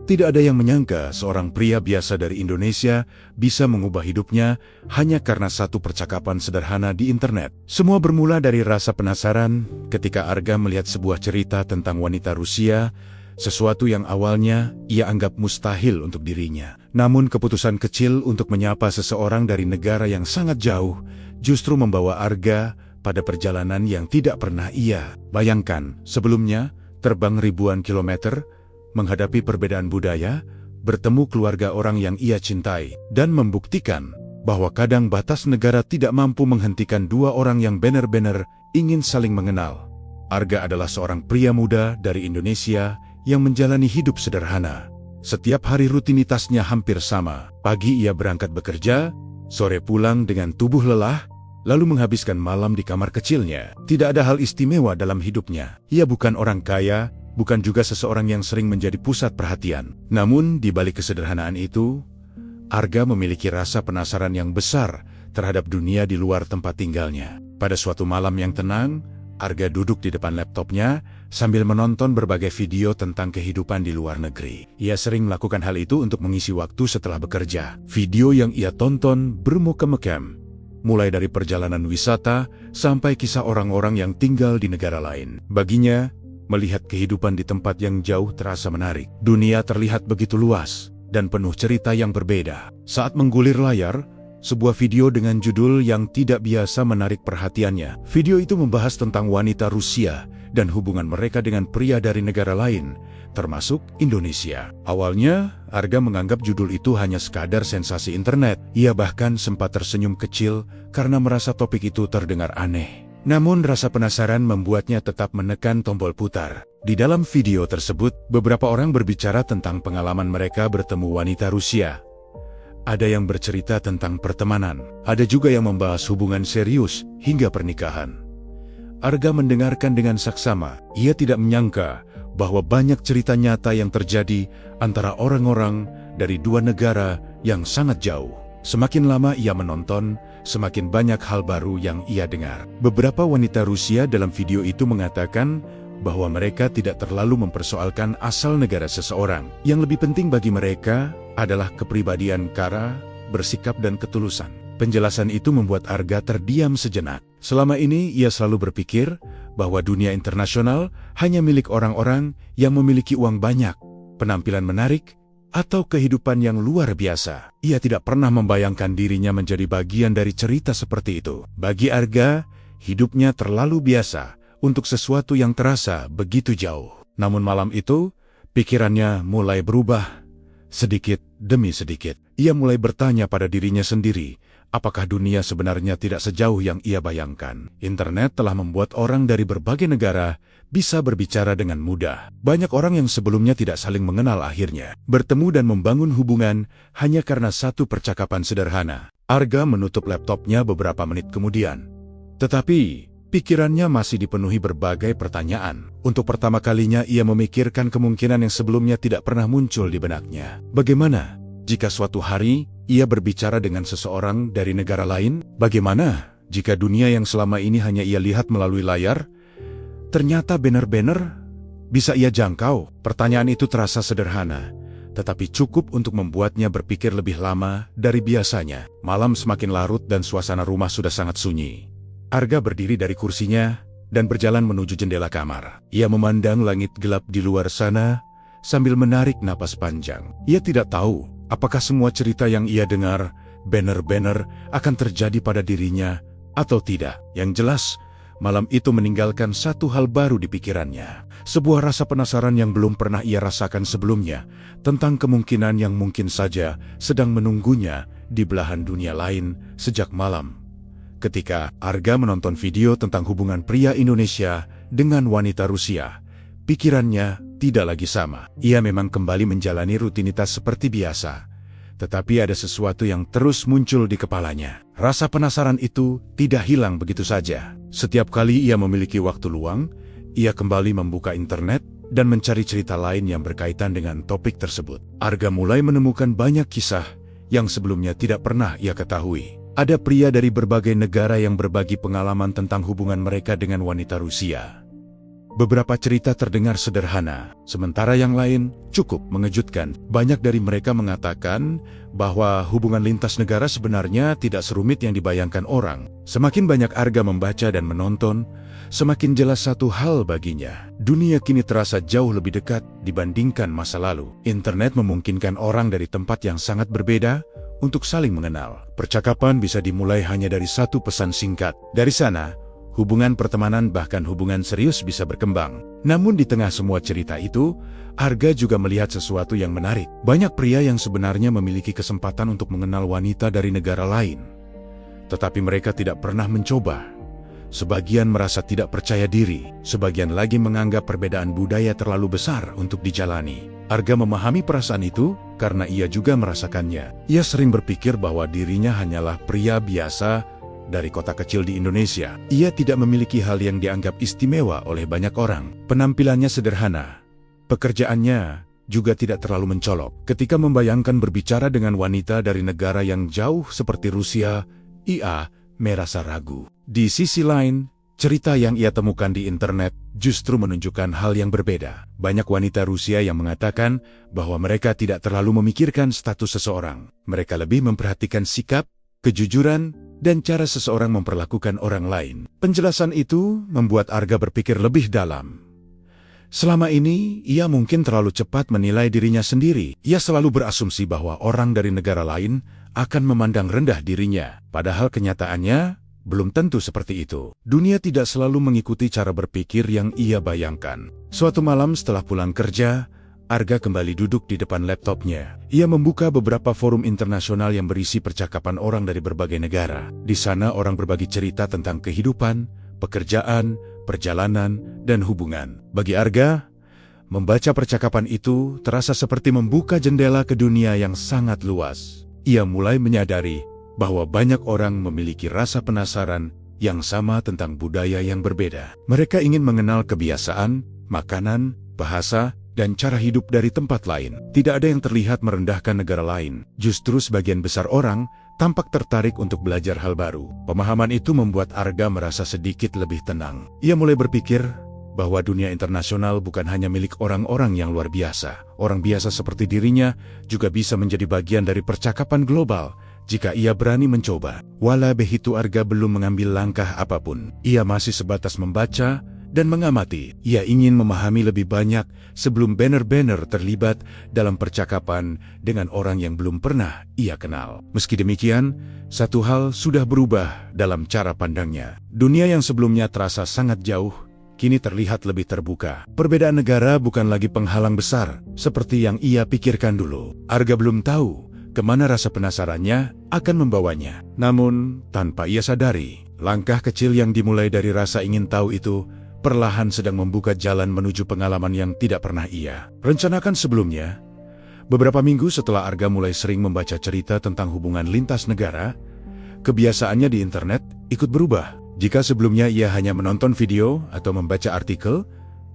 Tidak ada yang menyangka seorang pria biasa dari Indonesia bisa mengubah hidupnya hanya karena satu percakapan sederhana di internet. Semua bermula dari rasa penasaran ketika Arga melihat sebuah cerita tentang wanita Rusia, sesuatu yang awalnya ia anggap mustahil untuk dirinya. Namun keputusan kecil untuk menyapa seseorang dari negara yang sangat jauh justru membawa Arga pada perjalanan yang tidak pernah ia bayangkan. Sebelumnya, terbang ribuan kilometer, menghadapi perbedaan budaya, bertemu keluarga orang yang ia cintai, dan membuktikan bahwa kadang batas negara tidak mampu menghentikan dua orang yang benar-benar ingin saling mengenal. Arga adalah seorang pria muda dari Indonesia yang menjalani hidup sederhana. Setiap hari rutinitasnya hampir sama. Pagi ia berangkat bekerja, sore pulang dengan tubuh lelah, lalu menghabiskan malam di kamar kecilnya. Tidak ada hal istimewa dalam hidupnya. Ia bukan orang kaya, bukan juga seseorang yang sering menjadi pusat perhatian. Namun, di balik kesederhanaan itu, Arga memiliki rasa penasaran yang besar terhadap dunia di luar tempat tinggalnya. Pada suatu malam yang tenang, Arga duduk di depan laptopnya sambil menonton berbagai video tentang kehidupan di luar negeri. Ia sering melakukan hal itu untuk mengisi waktu setelah bekerja. Video yang ia tonton bermacam-macam, mulai dari perjalanan wisata sampai kisah orang-orang yang tinggal di negara lain. Baginya, melihat kehidupan di tempat yang jauh terasa menarik. Dunia terlihat begitu luas dan penuh cerita yang berbeda. Saat menggulir layar, sebuah video dengan judul yang tidak biasa menarik perhatiannya. Video itu membahas tentang wanita Rusia dan hubungan mereka dengan pria dari negara lain, termasuk Indonesia. Awalnya, Arga menganggap judul itu hanya sekadar sensasi internet. Ia bahkan sempat tersenyum kecil karena merasa topik itu terdengar aneh. Namun rasa penasaran membuatnya tetap menekan tombol putar. Di dalam video tersebut, beberapa orang berbicara tentang pengalaman mereka bertemu wanita Rusia. Ada yang bercerita tentang pertemanan, ada juga yang membahas hubungan serius hingga pernikahan. Arga mendengarkan dengan saksama. Ia tidak menyangka bahwa banyak cerita nyata yang terjadi antara orang-orang dari dua negara yang sangat jauh. Semakin lama ia menonton, semakin banyak hal baru yang ia dengar. Beberapa wanita Rusia dalam video itu mengatakan bahwa mereka tidak terlalu mempersoalkan asal negara seseorang. Yang lebih penting bagi mereka adalah kepribadian Kara, bersikap dan ketulusan. Penjelasan itu membuat Arga terdiam sejenak. Selama ini ia selalu berpikir bahwa dunia internasional hanya milik orang-orang yang memiliki uang banyak, penampilan menarik, atau kehidupan yang luar biasa. Ia tidak pernah membayangkan dirinya menjadi bagian dari cerita seperti itu. Bagi Arga, hidupnya terlalu biasa untuk sesuatu yang terasa begitu jauh. Namun malam itu, pikirannya mulai berubah. Sedikit demi sedikit, ia mulai bertanya pada dirinya sendiri, apakah dunia sebenarnya tidak sejauh yang ia bayangkan? Internet telah membuat orang dari berbagai negara bisa berbicara dengan mudah. Banyak orang yang sebelumnya tidak saling mengenal akhirnya bertemu dan membangun hubungan hanya karena satu percakapan sederhana. Arga menutup laptopnya beberapa menit kemudian. Tetapi pikirannya masih dipenuhi berbagai pertanyaan. Untuk pertama kalinya ia memikirkan kemungkinan yang sebelumnya tidak pernah muncul di benaknya. Bagaimana jika suatu hari ia berbicara dengan seseorang dari negara lain? Bagaimana jika dunia yang selama ini hanya ia lihat melalui layar, ternyata benar-benar bisa ia jangkau? Pertanyaan itu terasa sederhana, tetapi cukup untuk membuatnya berpikir lebih lama dari biasanya. Malam semakin larut dan suasana rumah sudah sangat sunyi. Arga berdiri dari kursinya dan berjalan menuju jendela kamar. Ia memandang langit gelap di luar sana sambil menarik napas panjang. Ia tidak tahu apakah semua cerita yang ia dengar benar-benar akan terjadi pada dirinya atau tidak. Yang jelas, malam itu meninggalkan satu hal baru di pikirannya. Sebuah rasa penasaran yang belum pernah ia rasakan sebelumnya tentang kemungkinan yang mungkin saja sedang menunggunya di belahan dunia lain sejak malam. Ketika Arga menonton video tentang hubungan pria Indonesia dengan wanita Rusia, pikirannya tidak lagi sama. Ia memang kembali menjalani rutinitas seperti biasa, tetapi ada sesuatu yang terus muncul di kepalanya. Rasa penasaran itu tidak hilang begitu saja. Setiap kali ia memiliki waktu luang, ia kembali membuka internet dan mencari cerita lain yang berkaitan dengan topik tersebut. Arga mulai menemukan banyak kisah yang sebelumnya tidak pernah ia ketahui. Ada pria dari berbagai negara yang berbagi pengalaman tentang hubungan mereka dengan wanita Rusia. Beberapa cerita terdengar sederhana, sementara yang lain cukup mengejutkan. Banyak dari mereka mengatakan bahwa hubungan lintas negara sebenarnya tidak serumit yang dibayangkan orang. Semakin banyak Arga membaca dan menonton, semakin jelas satu hal baginya. Dunia kini terasa jauh lebih dekat dibandingkan masa lalu. Internet memungkinkan orang dari tempat yang sangat berbeda untuk saling mengenal. Percakapan bisa dimulai hanya dari satu pesan singkat. Dari sana, hubungan pertemanan bahkan hubungan serius bisa berkembang. Namun di tengah semua cerita itu, Arga juga melihat sesuatu yang menarik. Banyak pria yang sebenarnya memiliki kesempatan untuk mengenal wanita dari negara lain. Tetapi mereka tidak pernah mencoba. Sebagian merasa tidak percaya diri, sebagian lagi menganggap perbedaan budaya terlalu besar untuk dijalani. Arga memahami perasaan itu karena ia juga merasakannya. Ia sering berpikir bahwa dirinya hanyalah pria biasa dari kota kecil di Indonesia. Ia tidak memiliki hal yang dianggap istimewa oleh banyak orang. Penampilannya sederhana. Pekerjaannya juga tidak terlalu mencolok. Ketika membayangkan berbicara dengan wanita dari negara yang jauh seperti Rusia, ia merasa ragu. Di sisi lain, cerita yang ia temukan di internet justru menunjukkan hal yang berbeda. Banyak wanita Rusia yang mengatakan bahwa mereka tidak terlalu memikirkan status seseorang. Mereka lebih memperhatikan sikap, kejujuran, dan cara seseorang memperlakukan orang lain. Penjelasan itu membuat Arga berpikir lebih dalam. Selama ini, ia mungkin terlalu cepat menilai dirinya sendiri. Ia selalu berasumsi bahwa orang dari negara lain akan memandang rendah dirinya. Padahal kenyataannya belum tentu seperti itu. Dunia tidak selalu mengikuti cara berpikir yang ia bayangkan. Suatu malam setelah pulang kerja, Arga kembali duduk di depan laptopnya. Ia membuka beberapa forum internasional yang berisi percakapan orang dari berbagai negara. Di sana orang berbagi cerita tentang kehidupan, pekerjaan, perjalanan, dan hubungan. Bagi Arga, membaca percakapan itu terasa seperti membuka jendela ke dunia yang sangat luas. Ia mulai menyadari bahwa banyak orang memiliki rasa penasaran yang sama tentang budaya yang berbeda. Mereka ingin mengenal kebiasaan, makanan, bahasa, dan cara hidup dari tempat lain. Tidak ada yang terlihat merendahkan negara lain. Justru sebagian besar orang tampak tertarik untuk belajar hal baru. Pemahaman itu membuat Arga merasa sedikit lebih tenang. Ia mulai berpikir bahwa dunia internasional bukan hanya milik orang-orang yang luar biasa. Orang biasa seperti dirinya juga bisa menjadi bagian dari percakapan global jika ia berani mencoba. Walau begitu, Arga belum mengambil langkah apapun. Ia masih sebatas membaca dan mengamati. Ia ingin memahami lebih banyak sebelum benar-benar terlibat dalam percakapan dengan orang yang belum pernah ia kenal. Meski demikian, satu hal sudah berubah dalam cara pandangnya. Dunia yang sebelumnya terasa sangat jauh, kini terlihat lebih terbuka. Perbedaan negara bukan lagi penghalang besar seperti yang ia pikirkan dulu. Arga belum tahu kemana rasa penasarannya akan membawanya. Namun, tanpa ia sadari, langkah kecil yang dimulai dari rasa ingin tahu itu perlahan sedang membuka jalan menuju pengalaman yang tidak pernah ia rencanakan sebelumnya. Beberapa minggu setelah Arga mulai sering membaca cerita tentang hubungan lintas negara, kebiasaannya di internet ikut berubah. Jika sebelumnya ia hanya menonton video atau membaca artikel,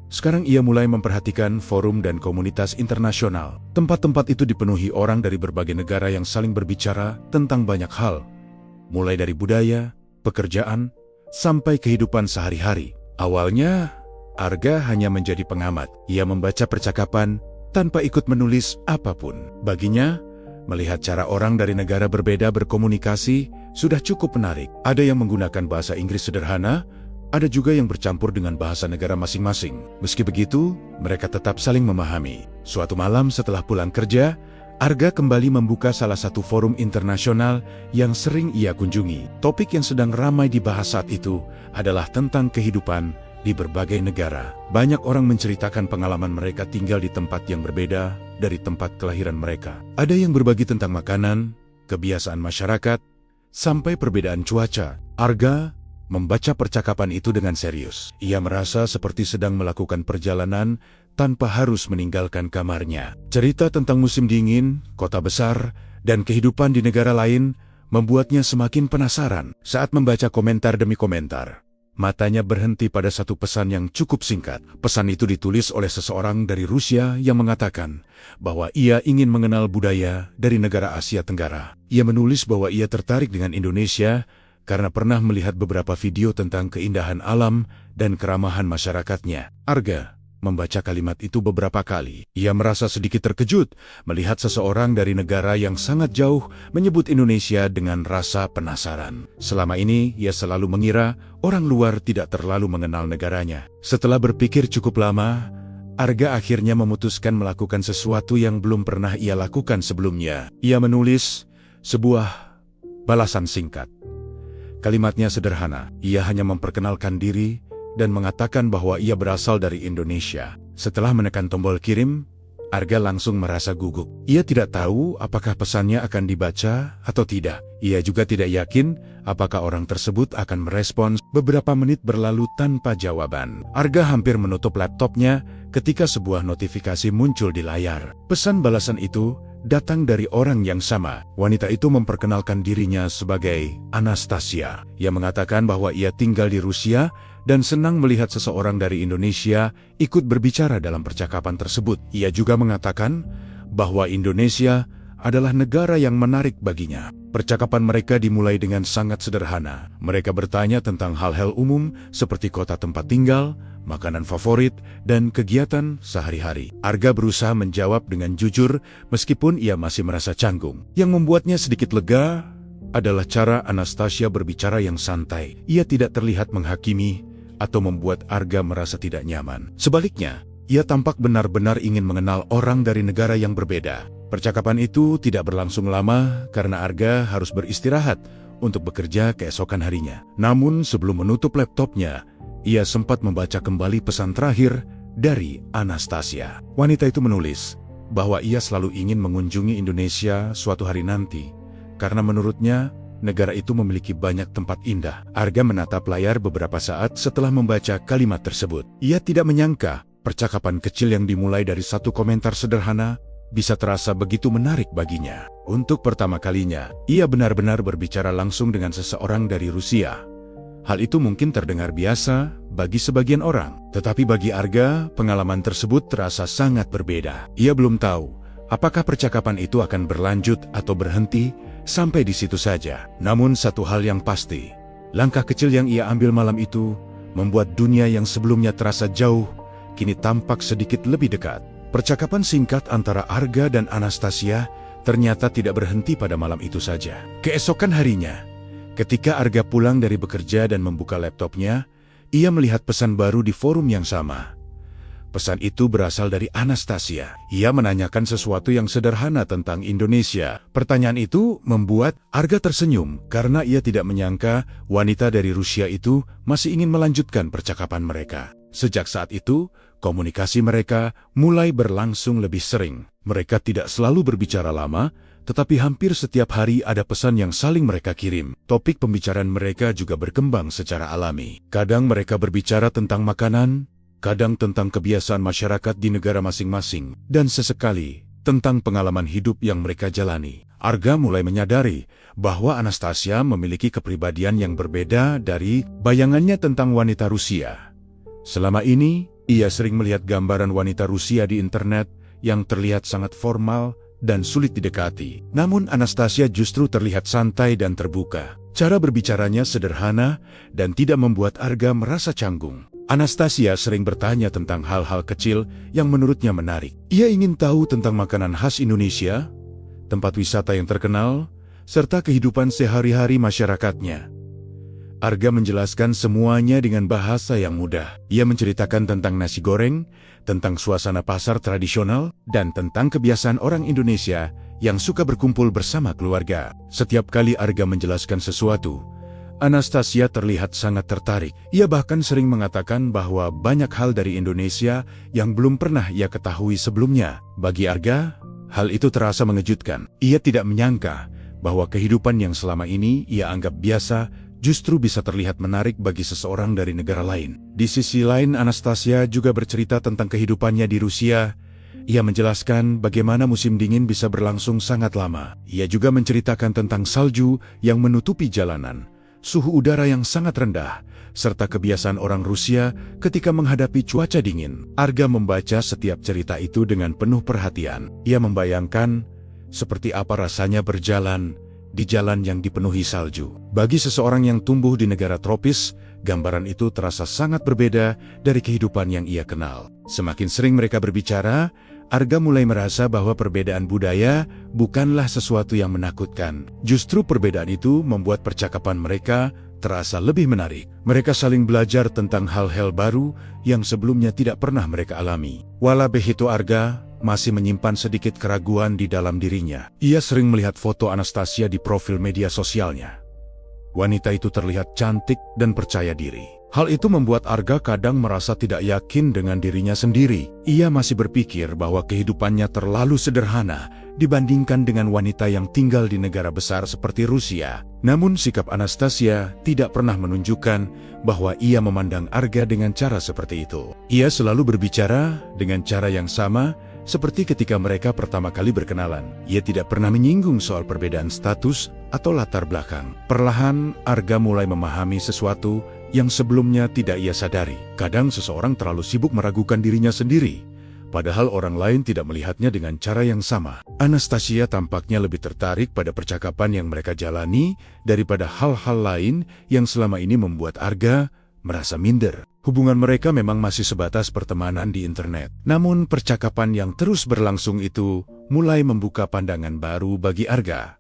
sekarang ia mulai memperhatikan forum dan komunitas internasional. Tempat-tempat itu dipenuhi orang dari berbagai negara yang saling berbicara tentang banyak hal, mulai dari budaya, pekerjaan, sampai kehidupan sehari-hari. Awalnya, Arga hanya menjadi pengamat. Ia membaca percakapan tanpa ikut menulis apapun. Baginya, melihat cara orang dari negara berbeda berkomunikasi sudah cukup menarik. Ada yang menggunakan bahasa Inggris sederhana, ada juga yang bercampur dengan bahasa negara masing-masing. Meski begitu, mereka tetap saling memahami. Suatu malam setelah pulang kerja, Arga kembali membuka salah satu forum internasional yang sering ia kunjungi. Topik yang sedang ramai dibahas saat itu adalah tentang kehidupan di berbagai negara. Banyak orang menceritakan pengalaman mereka tinggal di tempat yang berbeda dari tempat kelahiran mereka. Ada yang berbagi tentang makanan, kebiasaan masyarakat, sampai perbedaan cuaca. Arga membaca percakapan itu dengan serius. Ia merasa seperti sedang melakukan perjalanan tanpa harus meninggalkan kamarnya. Cerita tentang musim dingin, kota besar, dan kehidupan di negara lain membuatnya semakin penasaran. Saat membaca komentar demi komentar, matanya berhenti pada satu pesan yang cukup singkat. Pesan itu ditulis oleh seseorang dari Rusia yang mengatakan bahwa ia ingin mengenal budaya dari negara Asia Tenggara. Ia menulis bahwa ia tertarik dengan Indonesia karena pernah melihat beberapa video tentang keindahan alam dan keramahan masyarakatnya. Arga membaca kalimat itu beberapa kali. Ia merasa sedikit terkejut melihat seseorang dari negara yang sangat jauh menyebut Indonesia dengan rasa penasaran. Selama ini, ia selalu mengira orang luar tidak terlalu mengenal negaranya. Setelah berpikir cukup lama, Arga akhirnya memutuskan melakukan sesuatu yang belum pernah ia lakukan sebelumnya. Ia menulis sebuah balasan singkat. Kalimatnya sederhana. Ia hanya memperkenalkan diri dan mengatakan bahwa ia berasal dari Indonesia. Setelah menekan tombol kirim, Arga langsung merasa gugup. Ia tidak tahu apakah pesannya akan dibaca atau tidak. Ia juga tidak yakin apakah orang tersebut akan merespons. Beberapa menit berlalu tanpa jawaban. Arga hampir menutup laptopnya ketika sebuah notifikasi muncul di layar. Pesan balasan itu datang dari orang yang sama. Wanita itu memperkenalkan dirinya sebagai Anastasia. Ia mengatakan bahwa ia tinggal di Rusia dan senang melihat seseorang dari Indonesia ikut berbicara dalam percakapan tersebut. Ia juga mengatakan bahwa Indonesia adalah negara yang menarik baginya. Percakapan mereka dimulai dengan sangat sederhana. Mereka bertanya tentang hal-hal umum seperti kota tempat tinggal, makanan favorit, dan kegiatan sehari-hari. Arga berusaha menjawab dengan jujur meskipun ia masih merasa canggung. Yang membuatnya sedikit lega adalah cara Anastasia berbicara yang santai. Ia tidak terlihat menghakimi atau membuat Arga merasa tidak nyaman. Sebaliknya, ia tampak benar-benar ingin mengenal orang dari negara yang berbeda. Percakapan itu tidak berlangsung lama karena Arga harus beristirahat untuk bekerja keesokan harinya. Namun sebelum menutup laptopnya, ia sempat membaca kembali pesan terakhir dari Anastasia. Wanita itu menulis bahwa ia selalu ingin mengunjungi Indonesia suatu hari nanti, karena menurutnya negara itu memiliki banyak tempat indah. Arga menatap layar beberapa saat setelah membaca kalimat tersebut. Ia tidak menyangka percakapan kecil yang dimulai dari satu komentar sederhana bisa terasa begitu menarik baginya. Untuk pertama kalinya, ia benar-benar berbicara langsung dengan seseorang dari Rusia. Hal itu mungkin terdengar biasa bagi sebagian orang, tetapi bagi Arga, pengalaman tersebut terasa sangat berbeda. Ia belum tahu apakah percakapan itu akan berlanjut atau berhenti sampai di situ saja. Namun satu hal yang pasti, langkah kecil yang ia ambil malam itu membuat dunia yang sebelumnya terasa jauh, kini tampak sedikit lebih dekat. Percakapan singkat antara Arga dan Anastasia ternyata tidak berhenti pada malam itu saja. Keesokan harinya, ketika Arga pulang dari bekerja dan membuka laptopnya, ia melihat pesan baru di forum yang sama. Pesan itu berasal dari Anastasia. Ia menanyakan sesuatu yang sederhana tentang Indonesia. Pertanyaan itu membuat Arga tersenyum karena ia tidak menyangka wanita dari Rusia itu masih ingin melanjutkan percakapan mereka. Sejak saat itu, komunikasi mereka mulai berlangsung lebih sering. Mereka tidak selalu berbicara lama, tetapi hampir setiap hari ada pesan yang saling mereka kirim. Topik pembicaraan mereka juga berkembang secara alami. Kadang mereka berbicara tentang makanan, kadang tentang kebiasaan masyarakat di negara masing-masing, dan sesekali tentang pengalaman hidup yang mereka jalani. Arga mulai menyadari bahwa Anastasia memiliki kepribadian yang berbeda dari bayangannya tentang wanita Rusia. Selama ini, ia sering melihat gambaran wanita Rusia di internet yang terlihat sangat formal dan sulit didekati. Namun Anastasia justru terlihat santai dan terbuka. Cara berbicaranya sederhana dan tidak membuat Arga merasa canggung. Anastasia sering bertanya tentang hal-hal kecil yang menurutnya menarik. Ia ingin tahu tentang makanan khas Indonesia, tempat wisata yang terkenal, serta kehidupan sehari-hari masyarakatnya. Arga menjelaskan semuanya dengan bahasa yang mudah. Ia menceritakan tentang nasi goreng, tentang suasana pasar tradisional, dan tentang kebiasaan orang Indonesia yang suka berkumpul bersama keluarga. Setiap kali Arga menjelaskan sesuatu, Anastasia terlihat sangat tertarik. Ia bahkan sering mengatakan bahwa banyak hal dari Indonesia yang belum pernah ia ketahui sebelumnya. Bagi Arga, hal itu terasa mengejutkan. Ia tidak menyangka bahwa kehidupan yang selama ini ia anggap biasa justru bisa terlihat menarik bagi seseorang dari negara lain. Di sisi lain, Anastasia juga bercerita tentang kehidupannya di Rusia. Ia menjelaskan bagaimana musim dingin bisa berlangsung sangat lama. Ia juga menceritakan tentang salju yang menutupi jalanan, suhu udara yang sangat rendah, serta kebiasaan orang Rusia ketika menghadapi cuaca dingin. Arga membaca setiap cerita itu dengan penuh perhatian. Ia membayangkan seperti apa rasanya berjalan di jalan yang dipenuhi salju. Bagi seseorang yang tumbuh di negara tropis, gambaran itu terasa sangat berbeda dari kehidupan yang ia kenal. Semakin sering mereka berbicara, Arga mulai merasa bahwa perbedaan budaya bukanlah sesuatu yang menakutkan. Justru perbedaan itu membuat percakapan mereka terasa lebih menarik. Mereka saling belajar tentang hal-hal baru yang sebelumnya tidak pernah mereka alami. Walau begitu, Arga masih menyimpan sedikit keraguan di dalam dirinya. Ia sering melihat foto Anastasia di profil media sosialnya. Wanita itu terlihat cantik dan percaya diri. Hal itu membuat Arga kadang merasa tidak yakin dengan dirinya sendiri. Ia masih berpikir bahwa kehidupannya terlalu sederhana dibandingkan dengan wanita yang tinggal di negara besar seperti Rusia. Namun sikap Anastasia tidak pernah menunjukkan bahwa ia memandang Arga dengan cara seperti itu. Ia selalu berbicara dengan cara yang sama seperti ketika mereka pertama kali berkenalan. Ia tidak pernah menyinggung soal perbedaan status atau latar belakang. Perlahan, Arga mulai memahami sesuatu yang sebelumnya tidak ia sadari. Kadang seseorang terlalu sibuk meragukan dirinya sendiri, padahal orang lain tidak melihatnya dengan cara yang sama. Anastasia tampaknya lebih tertarik pada percakapan yang mereka jalani daripada hal-hal lain yang selama ini membuat Arga merasa minder. Hubungan mereka memang masih sebatas pertemanan di internet. Namun percakapan yang terus berlangsung itu mulai membuka pandangan baru bagi Arga.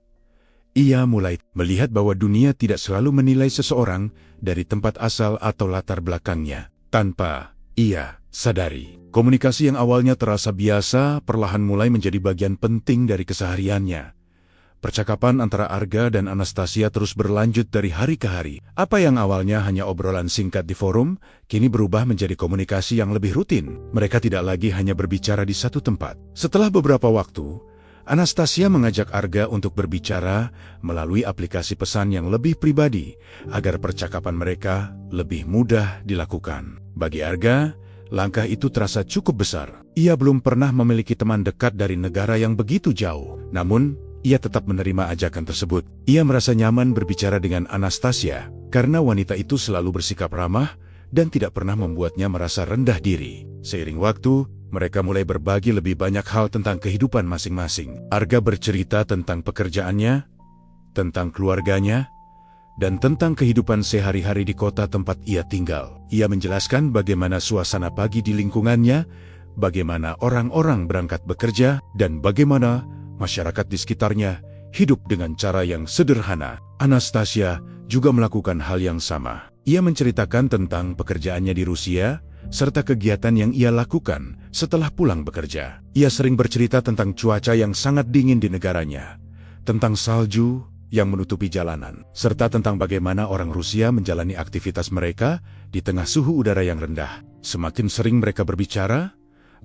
Ia mulai melihat bahwa dunia tidak selalu menilai seseorang dari tempat asal atau latar belakangnya. Tanpa ia sadari, komunikasi yang awalnya terasa biasa perlahan mulai menjadi bagian penting dari kesehariannya. Percakapan antara Arga dan Anastasia terus berlanjut dari hari ke hari. Apa yang awalnya hanya obrolan singkat di forum, kini berubah menjadi komunikasi yang lebih rutin. Mereka tidak lagi hanya berbicara di satu tempat. Setelah beberapa waktu, Anastasia mengajak Arga untuk berbicara melalui aplikasi pesan yang lebih pribadi agar percakapan mereka lebih mudah dilakukan. Bagi Arga, langkah itu terasa cukup besar. Ia belum pernah memiliki teman dekat dari negara yang begitu jauh. Namun, ia tetap menerima ajakan tersebut. Ia merasa nyaman berbicara dengan Anastasia karena wanita itu selalu bersikap ramah dan tidak pernah membuatnya merasa rendah diri. Seiring waktu, mereka mulai berbagi lebih banyak hal tentang kehidupan masing-masing. Arga bercerita tentang pekerjaannya, tentang keluarganya, dan tentang kehidupan sehari-hari di kota tempat ia tinggal. Ia menjelaskan bagaimana suasana pagi di lingkungannya, bagaimana orang-orang berangkat bekerja, dan bagaimana masyarakat di sekitarnya hidup dengan cara yang sederhana. Anastasia juga melakukan hal yang sama. Ia menceritakan tentang pekerjaannya di Rusia, serta kegiatan yang ia lakukan setelah pulang bekerja. Ia sering bercerita tentang cuaca yang sangat dingin di negaranya, tentang salju yang menutupi jalanan, serta tentang bagaimana orang Rusia menjalani aktivitas mereka di tengah suhu udara yang rendah. Semakin sering mereka berbicara,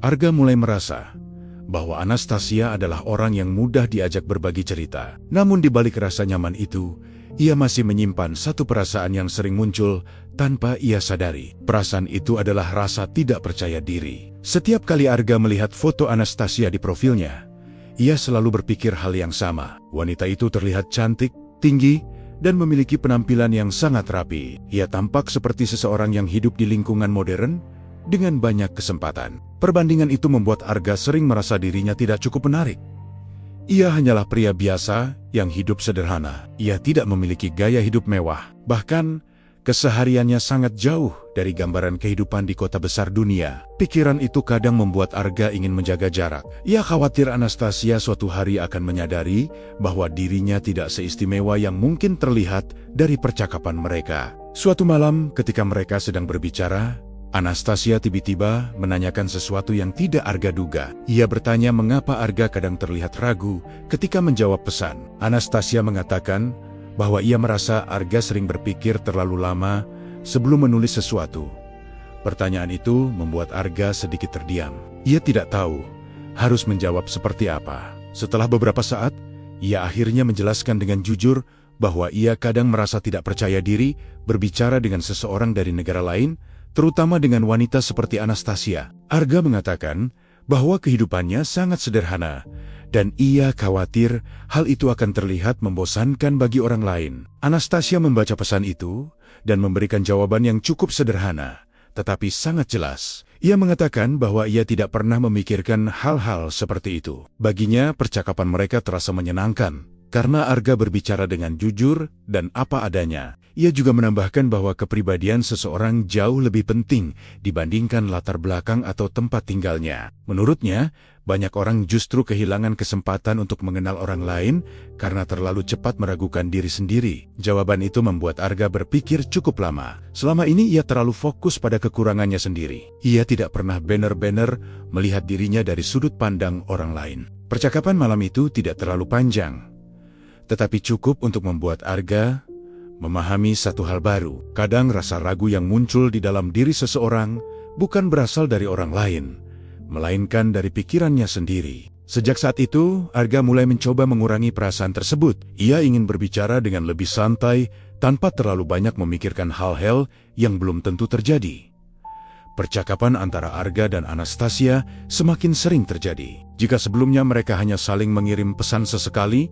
Arga mulai merasa bahwa Anastasia adalah orang yang mudah diajak berbagi cerita. Namun di balik rasa nyaman itu, ia masih menyimpan satu perasaan yang sering muncul tanpa ia sadari. Perasaan itu adalah rasa tidak percaya diri. Setiap kali Arga melihat foto Anastasia di profilnya, ia selalu berpikir hal yang sama. Wanita itu terlihat cantik, tinggi, dan memiliki penampilan yang sangat rapi. Ia tampak seperti seseorang yang hidup di lingkungan modern dengan banyak kesempatan. Perbandingan itu membuat Arga sering merasa dirinya tidak cukup menarik. Ia hanyalah pria biasa yang hidup sederhana. Ia tidak memiliki gaya hidup mewah. Bahkan, kesehariannya sangat jauh dari gambaran kehidupan di kota besar dunia. Pikiran itu kadang membuat Arga ingin menjaga jarak. Ia khawatir Anastasia suatu hari akan menyadari bahwa dirinya tidak seistimewa yang mungkin terlihat dari percakapan mereka. Suatu malam, ketika mereka sedang berbicara, Anastasia tiba-tiba menanyakan sesuatu yang tidak Arga duga. Ia bertanya mengapa Arga kadang terlihat ragu ketika menjawab pesan. Anastasia mengatakan bahwa ia merasa Arga sering berpikir terlalu lama sebelum menulis sesuatu. Pertanyaan itu membuat Arga sedikit terdiam. Ia tidak tahu harus menjawab seperti apa. Setelah beberapa saat, ia akhirnya menjelaskan dengan jujur bahwa ia kadang merasa tidak percaya diri berbicara dengan seseorang dari negara lain, terutama dengan wanita seperti Anastasia. Arga mengatakan bahwa kehidupannya sangat sederhana, dan ia khawatir hal itu akan terlihat membosankan bagi orang lain. Anastasia membaca pesan itu dan memberikan jawaban yang cukup sederhana, tetapi sangat jelas. Ia mengatakan bahwa ia tidak pernah memikirkan hal-hal seperti itu. Baginya, percakapan mereka terasa menyenangkan, karena Arga berbicara dengan jujur dan apa adanya. Ia juga menambahkan bahwa kepribadian seseorang jauh lebih penting dibandingkan latar belakang atau tempat tinggalnya. Menurutnya, banyak orang justru kehilangan kesempatan untuk mengenal orang lain karena terlalu cepat meragukan diri sendiri. Jawaban itu membuat Arga berpikir cukup lama. Selama ini ia terlalu fokus pada kekurangannya sendiri. Ia tidak pernah benar-benar melihat dirinya dari sudut pandang orang lain. Percakapan malam itu tidak terlalu panjang, tetapi cukup untuk membuat Arga memahami satu hal baru. Kadang rasa ragu yang muncul di dalam diri seseorang bukan berasal dari orang lain, melainkan dari pikirannya sendiri. Sejak saat itu, Arga mulai mencoba mengurangi perasaan tersebut. Ia ingin berbicara dengan lebih santai, tanpa terlalu banyak memikirkan hal-hal yang belum tentu terjadi. Percakapan antara Arga dan Anastasia semakin sering terjadi. Jika sebelumnya mereka hanya saling mengirim pesan sesekali,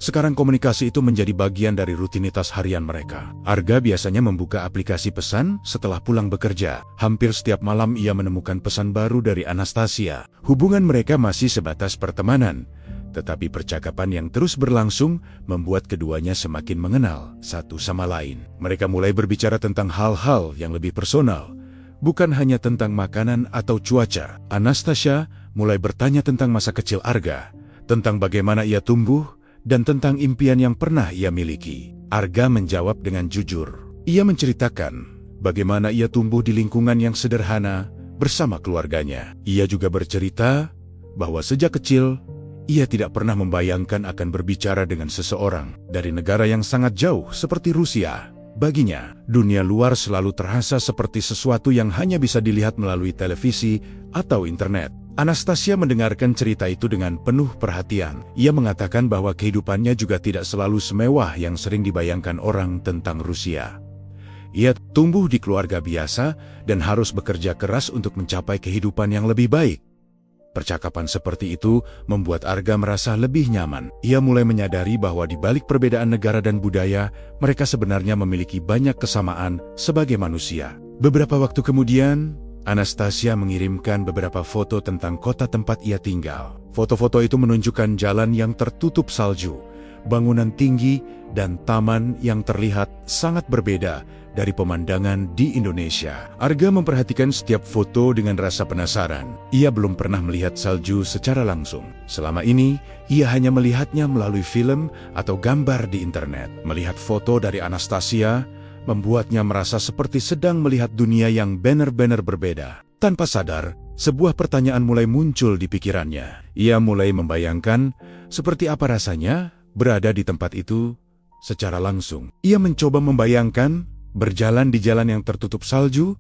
sekarang komunikasi itu menjadi bagian dari rutinitas harian mereka. Arga biasanya membuka aplikasi pesan setelah pulang bekerja. Hampir setiap malam ia menemukan pesan baru dari Anastasia. Hubungan mereka masih sebatas pertemanan, tetapi percakapan yang terus berlangsung membuat keduanya semakin mengenal satu sama lain. Mereka mulai berbicara tentang hal-hal yang lebih personal, bukan hanya tentang makanan atau cuaca. Anastasia mulai bertanya tentang masa kecil Arga, tentang bagaimana ia tumbuh, dan tentang impian yang pernah ia miliki. Arga menjawab dengan jujur. Ia menceritakan bagaimana ia tumbuh di lingkungan yang sederhana bersama keluarganya. Ia juga bercerita bahwa sejak kecil ia tidak pernah membayangkan akan berbicara dengan seseorang dari negara yang sangat jauh seperti Rusia. Baginya, dunia luar selalu terasa seperti sesuatu yang hanya bisa dilihat melalui televisi atau internet. Anastasia mendengarkan cerita itu dengan penuh perhatian. Ia mengatakan bahwa kehidupannya juga tidak selalu semewah yang sering dibayangkan orang tentang Rusia. Ia tumbuh di keluarga biasa dan harus bekerja keras untuk mencapai kehidupan yang lebih baik. Percakapan seperti itu membuat Arga merasa lebih nyaman. Ia mulai menyadari bahwa di balik perbedaan negara dan budaya, mereka sebenarnya memiliki banyak kesamaan sebagai manusia. Beberapa waktu kemudian, Anastasia mengirimkan beberapa foto tentang kota tempat ia tinggal. Foto-foto itu menunjukkan jalan yang tertutup salju, bangunan tinggi, dan taman yang terlihat sangat berbeda dari pemandangan di Indonesia. Arga memperhatikan setiap foto dengan rasa penasaran. Ia belum pernah melihat salju secara langsung. Selama ini, ia hanya melihatnya melalui film atau gambar di internet. Melihat foto dari Anastasia membuatnya merasa seperti sedang melihat dunia yang benar-benar berbeda. Tanpa sadar, sebuah pertanyaan mulai muncul di pikirannya. Ia mulai membayangkan seperti apa rasanya berada di tempat itu secara langsung. Ia mencoba membayangkan berjalan di jalan yang tertutup salju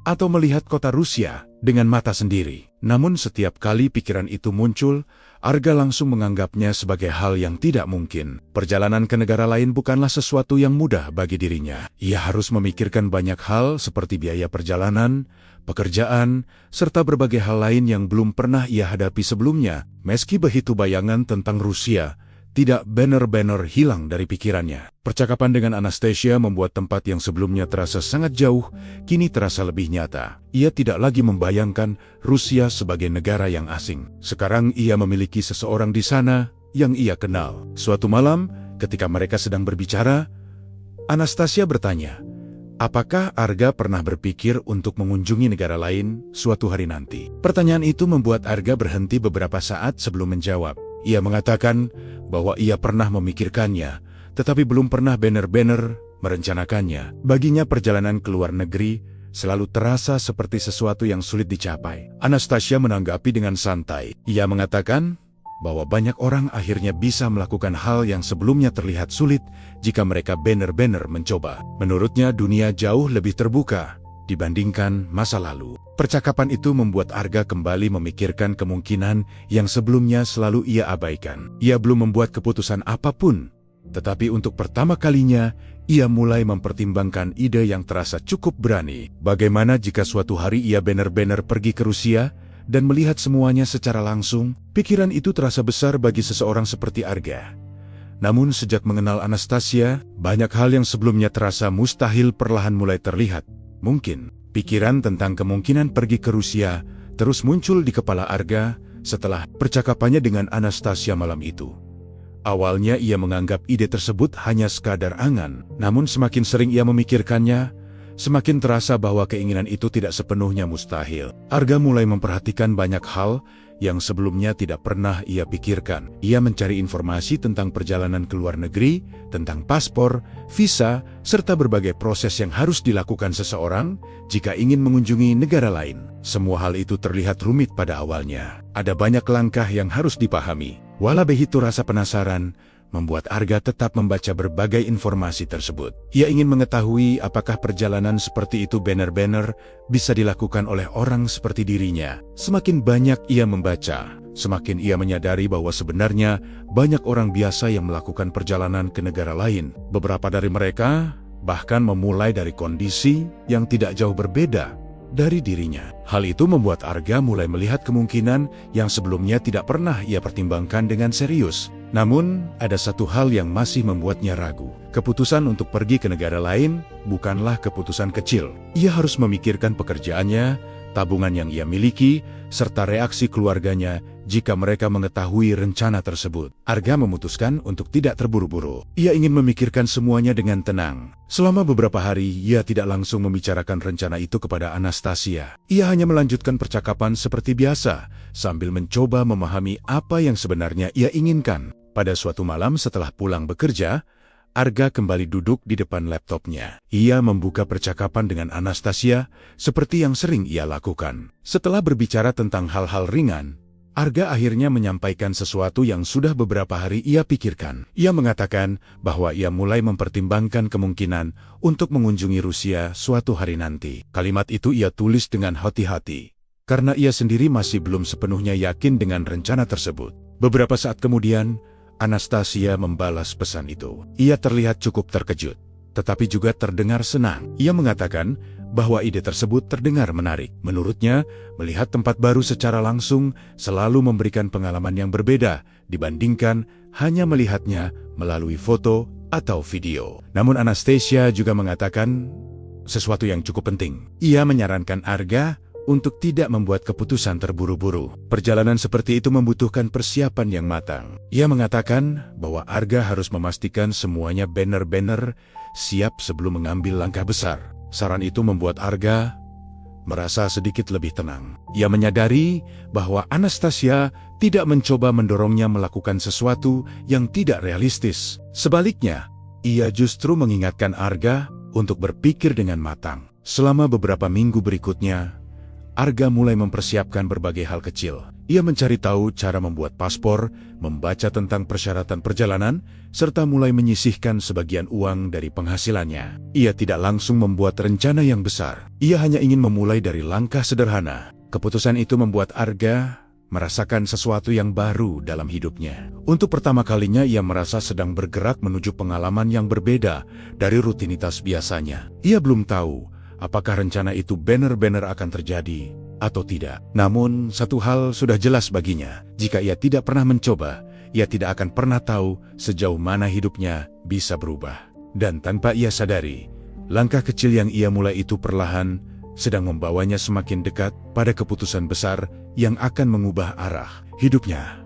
atau melihat kota Rusia dengan mata sendiri. Namun setiap kali pikiran itu muncul, Arga langsung menganggapnya sebagai hal yang tidak mungkin. Perjalanan ke negara lain bukanlah sesuatu yang mudah bagi dirinya. Ia harus memikirkan banyak hal seperti biaya perjalanan, pekerjaan, serta berbagai hal lain yang belum pernah ia hadapi sebelumnya. Meski begitu, bayangan tentang Rusia tidak benar-benar hilang dari pikirannya. Percakapan dengan Anastasia membuat tempat yang sebelumnya terasa sangat jauh, kini terasa lebih nyata. Ia tidak lagi membayangkan Rusia sebagai negara yang asing. Sekarang ia memiliki seseorang di sana yang ia kenal. Suatu malam, ketika mereka sedang berbicara, Anastasia bertanya, apakah Arga pernah berpikir untuk mengunjungi negara lain suatu hari nanti? Pertanyaan itu membuat Arga berhenti beberapa saat sebelum menjawab. Ia mengatakan bahwa ia pernah memikirkannya, tetapi belum pernah benar-benar merencanakannya. Baginya perjalanan ke luar negeri selalu terasa seperti sesuatu yang sulit dicapai. Anastasia menanggapi dengan santai. Ia mengatakan bahwa banyak orang akhirnya bisa melakukan hal yang sebelumnya terlihat sulit jika mereka benar-benar mencoba. Menurutnya dunia jauh lebih terbuka dibandingkan masa lalu. Percakapan itu membuat Arga kembali memikirkan kemungkinan yang sebelumnya selalu ia abaikan. Ia belum membuat keputusan apapun, tetapi untuk pertama kalinya, ia mulai mempertimbangkan ide yang terasa cukup berani. Bagaimana jika suatu hari ia benar-benar pergi ke Rusia dan melihat semuanya secara langsung? Pikiran itu terasa besar bagi seseorang seperti Arga. Namun sejak mengenal Anastasia, banyak hal yang sebelumnya terasa mustahil perlahan mulai terlihat mungkin. Pikiran tentang kemungkinan pergi ke Rusia terus muncul di kepala Arga setelah percakapannya dengan Anastasia malam itu. Awalnya ia menganggap ide tersebut hanya sekadar angan. Namun semakin sering ia memikirkannya, semakin terasa bahwa keinginan itu tidak sepenuhnya mustahil. Arga mulai memperhatikan banyak hal yang sebelumnya tidak pernah ia pikirkan. Ia mencari informasi tentang perjalanan ke luar negeri, tentang paspor, visa, serta berbagai proses yang harus dilakukan seseorang jika ingin mengunjungi negara lain. Semua hal itu terlihat rumit pada awalnya. Ada banyak langkah yang harus dipahami. Walau begitu, rasa penasaran membuat Arga tetap membaca berbagai informasi tersebut. Ia ingin mengetahui apakah perjalanan seperti itu benar-benar bisa dilakukan oleh orang seperti dirinya. Semakin banyak ia membaca, semakin ia menyadari bahwa sebenarnya banyak orang biasa yang melakukan perjalanan ke negara lain. Beberapa dari mereka bahkan memulai dari kondisi yang tidak jauh berbeda dari dirinya. Hal itu membuat Arga mulai melihat kemungkinan yang sebelumnya tidak pernah ia pertimbangkan dengan serius. Namun, ada satu hal yang masih membuatnya ragu. Keputusan untuk pergi ke negara lain bukanlah keputusan kecil. Ia harus memikirkan pekerjaannya, tabungan yang ia miliki, serta reaksi keluarganya jika mereka mengetahui rencana tersebut. Arga memutuskan untuk tidak terburu-buru. Ia ingin memikirkan semuanya dengan tenang. Selama beberapa hari, ia tidak langsung membicarakan rencana itu kepada Anastasia. Ia hanya melanjutkan percakapan seperti biasa, sambil mencoba memahami apa yang sebenarnya ia inginkan. Pada suatu malam setelah pulang bekerja, Arga kembali duduk di depan laptopnya. Ia membuka percakapan dengan Anastasia seperti yang sering ia lakukan. Setelah berbicara tentang hal-hal ringan, Arga akhirnya menyampaikan sesuatu yang sudah beberapa hari ia pikirkan. Ia mengatakan bahwa ia mulai mempertimbangkan kemungkinan untuk mengunjungi Rusia suatu hari nanti. Kalimat itu ia tulis dengan hati-hati, karena ia sendiri masih belum sepenuhnya yakin dengan rencana tersebut. Beberapa saat kemudian, Anastasia membalas pesan itu. Ia terlihat cukup terkejut, tetapi juga terdengar senang. Ia mengatakan bahwa ide tersebut terdengar menarik. Menurutnya, melihat tempat baru secara langsung selalu memberikan pengalaman yang berbeda dibandingkan hanya melihatnya melalui foto atau video. Namun Anastasia juga mengatakan sesuatu yang cukup penting. Ia menyarankan Arga untuk tidak membuat keputusan terburu-buru. Perjalanan seperti itu membutuhkan persiapan yang matang. Ia mengatakan bahwa Arga harus memastikan semuanya benar-benar siap sebelum mengambil langkah besar. Saran itu membuat Arga merasa sedikit lebih tenang. Ia menyadari bahwa Anastasia tidak mencoba mendorongnya melakukan sesuatu yang tidak realistis. Sebaliknya, ia justru mengingatkan Arga untuk berpikir dengan matang. Selama beberapa minggu berikutnya, Arga mulai mempersiapkan berbagai hal kecil. Ia mencari tahu cara membuat paspor, membaca tentang persyaratan perjalanan, serta mulai menyisihkan sebagian uang dari penghasilannya. Ia tidak langsung membuat rencana yang besar. Ia hanya ingin memulai dari langkah sederhana. Keputusan itu membuat Arga merasakan sesuatu yang baru dalam hidupnya. Untuk pertama kalinya ia merasa sedang bergerak menuju pengalaman yang berbeda dari rutinitas biasanya. Ia belum tahu apakah rencana itu benar-benar akan terjadi atau tidak. Namun, satu hal sudah jelas baginya. Jika ia tidak pernah mencoba, ia tidak akan pernah tahu sejauh mana hidupnya bisa berubah. Dan tanpa ia sadari, langkah kecil yang ia mulai itu perlahan sedang membawanya semakin dekat pada keputusan besar yang akan mengubah arah hidupnya.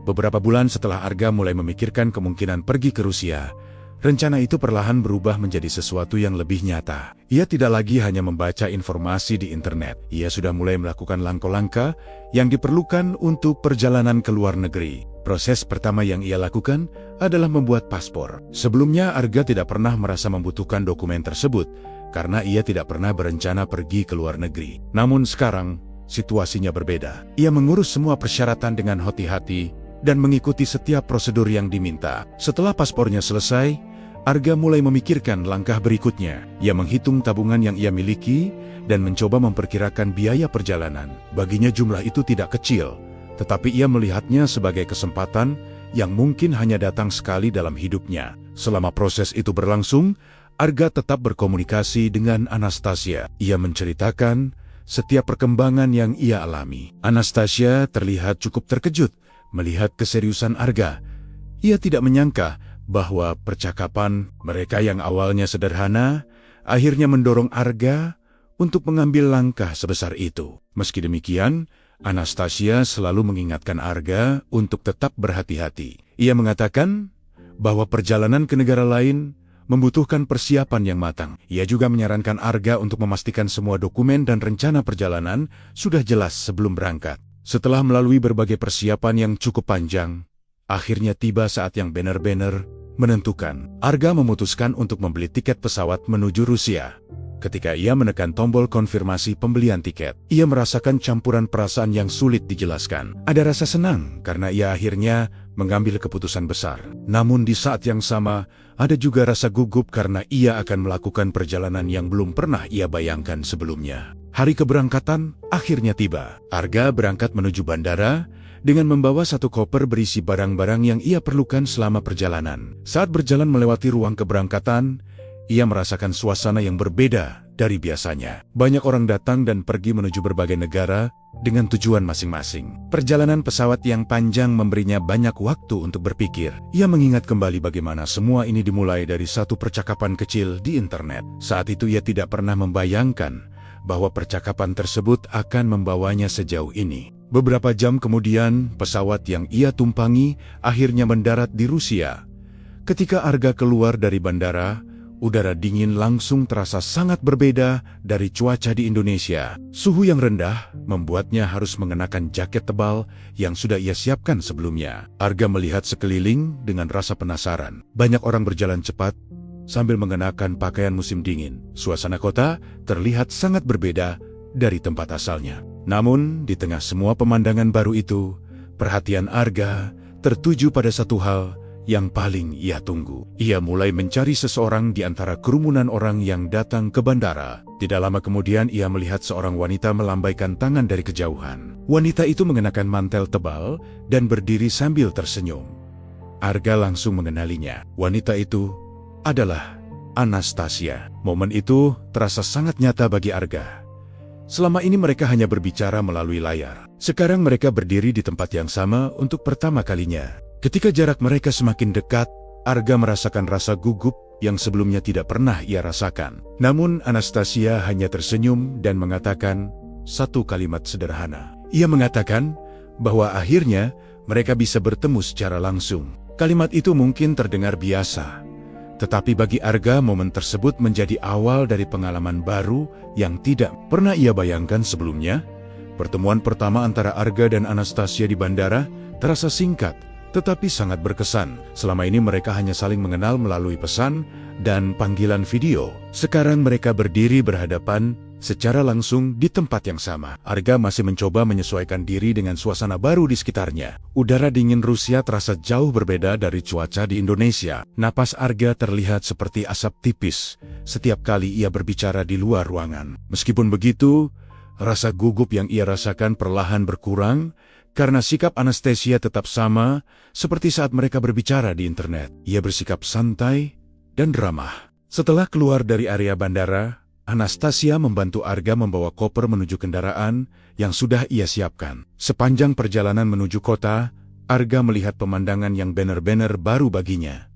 Beberapa bulan setelah Arga mulai memikirkan kemungkinan pergi ke Rusia, rencana itu perlahan berubah menjadi sesuatu yang lebih nyata. Ia tidak lagi hanya membaca informasi di internet. Ia sudah mulai melakukan langkah-langkah yang diperlukan untuk perjalanan ke luar negeri. Proses pertama yang ia lakukan adalah membuat paspor. Sebelumnya, Arga tidak pernah merasa membutuhkan dokumen tersebut karena ia tidak pernah berencana pergi ke luar negeri. Namun sekarang, situasinya berbeda. Ia mengurus semua persyaratan dengan hati-hati dan mengikuti setiap prosedur yang diminta. Setelah paspornya selesai, Arga mulai memikirkan langkah berikutnya. Ia menghitung tabungan yang ia miliki dan mencoba memperkirakan biaya perjalanan. Baginya jumlah itu tidak kecil, tetapi ia melihatnya sebagai kesempatan yang mungkin hanya datang sekali dalam hidupnya. Selama proses itu berlangsung, Arga tetap berkomunikasi dengan Anastasia. Ia menceritakan setiap perkembangan yang ia alami. Anastasia terlihat cukup terkejut melihat keseriusan Arga. Ia tidak menyangka bahwa percakapan mereka yang awalnya sederhana akhirnya mendorong Arga untuk mengambil langkah sebesar itu. Meski demikian, Anastasia selalu mengingatkan Arga untuk tetap berhati-hati. Ia mengatakan bahwa perjalanan ke negara lain membutuhkan persiapan yang matang. Ia juga menyarankan Arga untuk memastikan semua dokumen dan rencana perjalanan sudah jelas sebelum berangkat. Setelah melalui berbagai persiapan yang cukup panjang, akhirnya tiba saat yang benar-benar menentukan. Arga memutuskan untuk membeli tiket pesawat menuju Rusia. Ketika ia menekan tombol konfirmasi pembelian tiket, ia merasakan campuran perasaan yang sulit dijelaskan. Ada rasa senang karena ia akhirnya mengambil keputusan besar. Namun di saat yang sama, ada juga rasa gugup karena ia akan melakukan perjalanan yang belum pernah ia bayangkan sebelumnya. Hari keberangkatan akhirnya tiba. Arga berangkat menuju bandara dengan membawa satu koper berisi barang-barang yang ia perlukan selama perjalanan. Saat berjalan melewati ruang keberangkatan, ia merasakan suasana yang berbeda dari biasanya. Banyak orang datang dan pergi menuju berbagai negara dengan tujuan masing-masing. Perjalanan pesawat yang panjang memberinya banyak waktu untuk berpikir. Ia mengingat kembali bagaimana semua ini dimulai dari satu percakapan kecil di internet. Saat itu ia tidak pernah membayangkan bahwa percakapan tersebut akan membawanya sejauh ini. Beberapa jam kemudian, pesawat yang ia tumpangi akhirnya mendarat di Rusia. Ketika Arga keluar dari bandara, udara dingin langsung terasa sangat berbeda dari cuaca di Indonesia. Suhu yang rendah membuatnya harus mengenakan jaket tebal yang sudah ia siapkan sebelumnya. Arga melihat sekeliling dengan rasa penasaran. Banyak orang berjalan cepat sambil mengenakan pakaian musim dingin. Suasana kota terlihat sangat berbeda dari tempat asalnya. Namun, di tengah semua pemandangan baru itu, perhatian Arga tertuju pada satu hal yang paling ia tunggu. Ia mulai mencari seseorang di antara kerumunan orang yang datang ke bandara. Tidak lama kemudian ia melihat seorang wanita melambaikan tangan dari kejauhan. Wanita itu mengenakan mantel tebal dan berdiri sambil tersenyum. Arga langsung mengenalinya. Wanita itu adalah Anastasia. Momen itu terasa sangat nyata bagi Arga. Selama ini mereka hanya berbicara melalui layar. Sekarang mereka berdiri di tempat yang sama untuk pertama kalinya. Ketika jarak mereka semakin dekat, Arga merasakan rasa gugup yang sebelumnya tidak pernah ia rasakan. Namun Anastasia hanya tersenyum dan mengatakan satu kalimat sederhana. Ia mengatakan bahwa akhirnya mereka bisa bertemu secara langsung. Kalimat itu mungkin terdengar biasa, tetapi bagi Arga momen tersebut menjadi awal dari pengalaman baru yang tidak pernah ia bayangkan sebelumnya. Pertemuan pertama antara Arga dan Anastasia di bandara terasa singkat, tetapi sangat berkesan. Selama ini mereka hanya saling mengenal melalui pesan dan panggilan video. Sekarang mereka berdiri berhadapan secara langsung di tempat yang sama. Arga masih mencoba menyesuaikan diri dengan suasana baru di sekitarnya. Udara dingin Rusia terasa jauh berbeda dari cuaca di Indonesia. Napas Arga terlihat seperti asap tipis setiap kali ia berbicara di luar ruangan. Meskipun begitu, rasa gugup yang ia rasakan perlahan berkurang karena sikap Anastasia tetap sama seperti saat mereka berbicara di internet. Ia bersikap santai dan ramah. Setelah keluar dari area bandara, Anastasia membantu Arga membawa koper menuju kendaraan yang sudah ia siapkan. Sepanjang perjalanan menuju kota, Arga melihat pemandangan yang benar-benar baru baginya.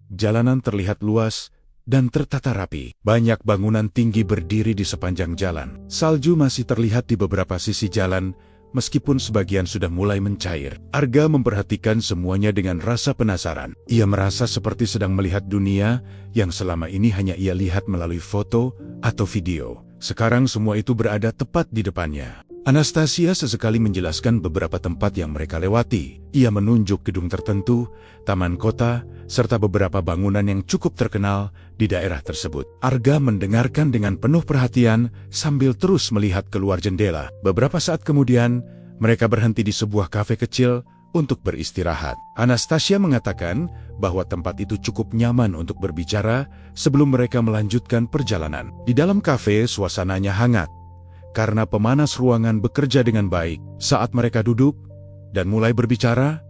Jalanan terlihat luas dan tertata rapi. Banyak bangunan tinggi berdiri di sepanjang jalan. Salju masih terlihat di beberapa sisi jalan, meskipun sebagian sudah mulai mencair. Arga memperhatikan semuanya dengan rasa penasaran. Ia merasa seperti sedang melihat dunia yang selama ini hanya ia lihat melalui foto atau video. Sekarang semua itu berada tepat di depannya. Anastasia sesekali menjelaskan beberapa tempat yang mereka lewati. Ia menunjuk gedung tertentu, taman kota, serta beberapa bangunan yang cukup terkenal di daerah tersebut. Arga mendengarkan dengan penuh perhatian sambil terus melihat keluar jendela. Beberapa saat kemudian, mereka berhenti di sebuah kafe kecil untuk beristirahat. Anastasia mengatakan bahwa tempat itu cukup nyaman untuk berbicara sebelum mereka melanjutkan perjalanan. Di dalam kafe, suasananya hangat karena pemanas ruangan bekerja dengan baik. Saat mereka duduk dan mulai berbicara,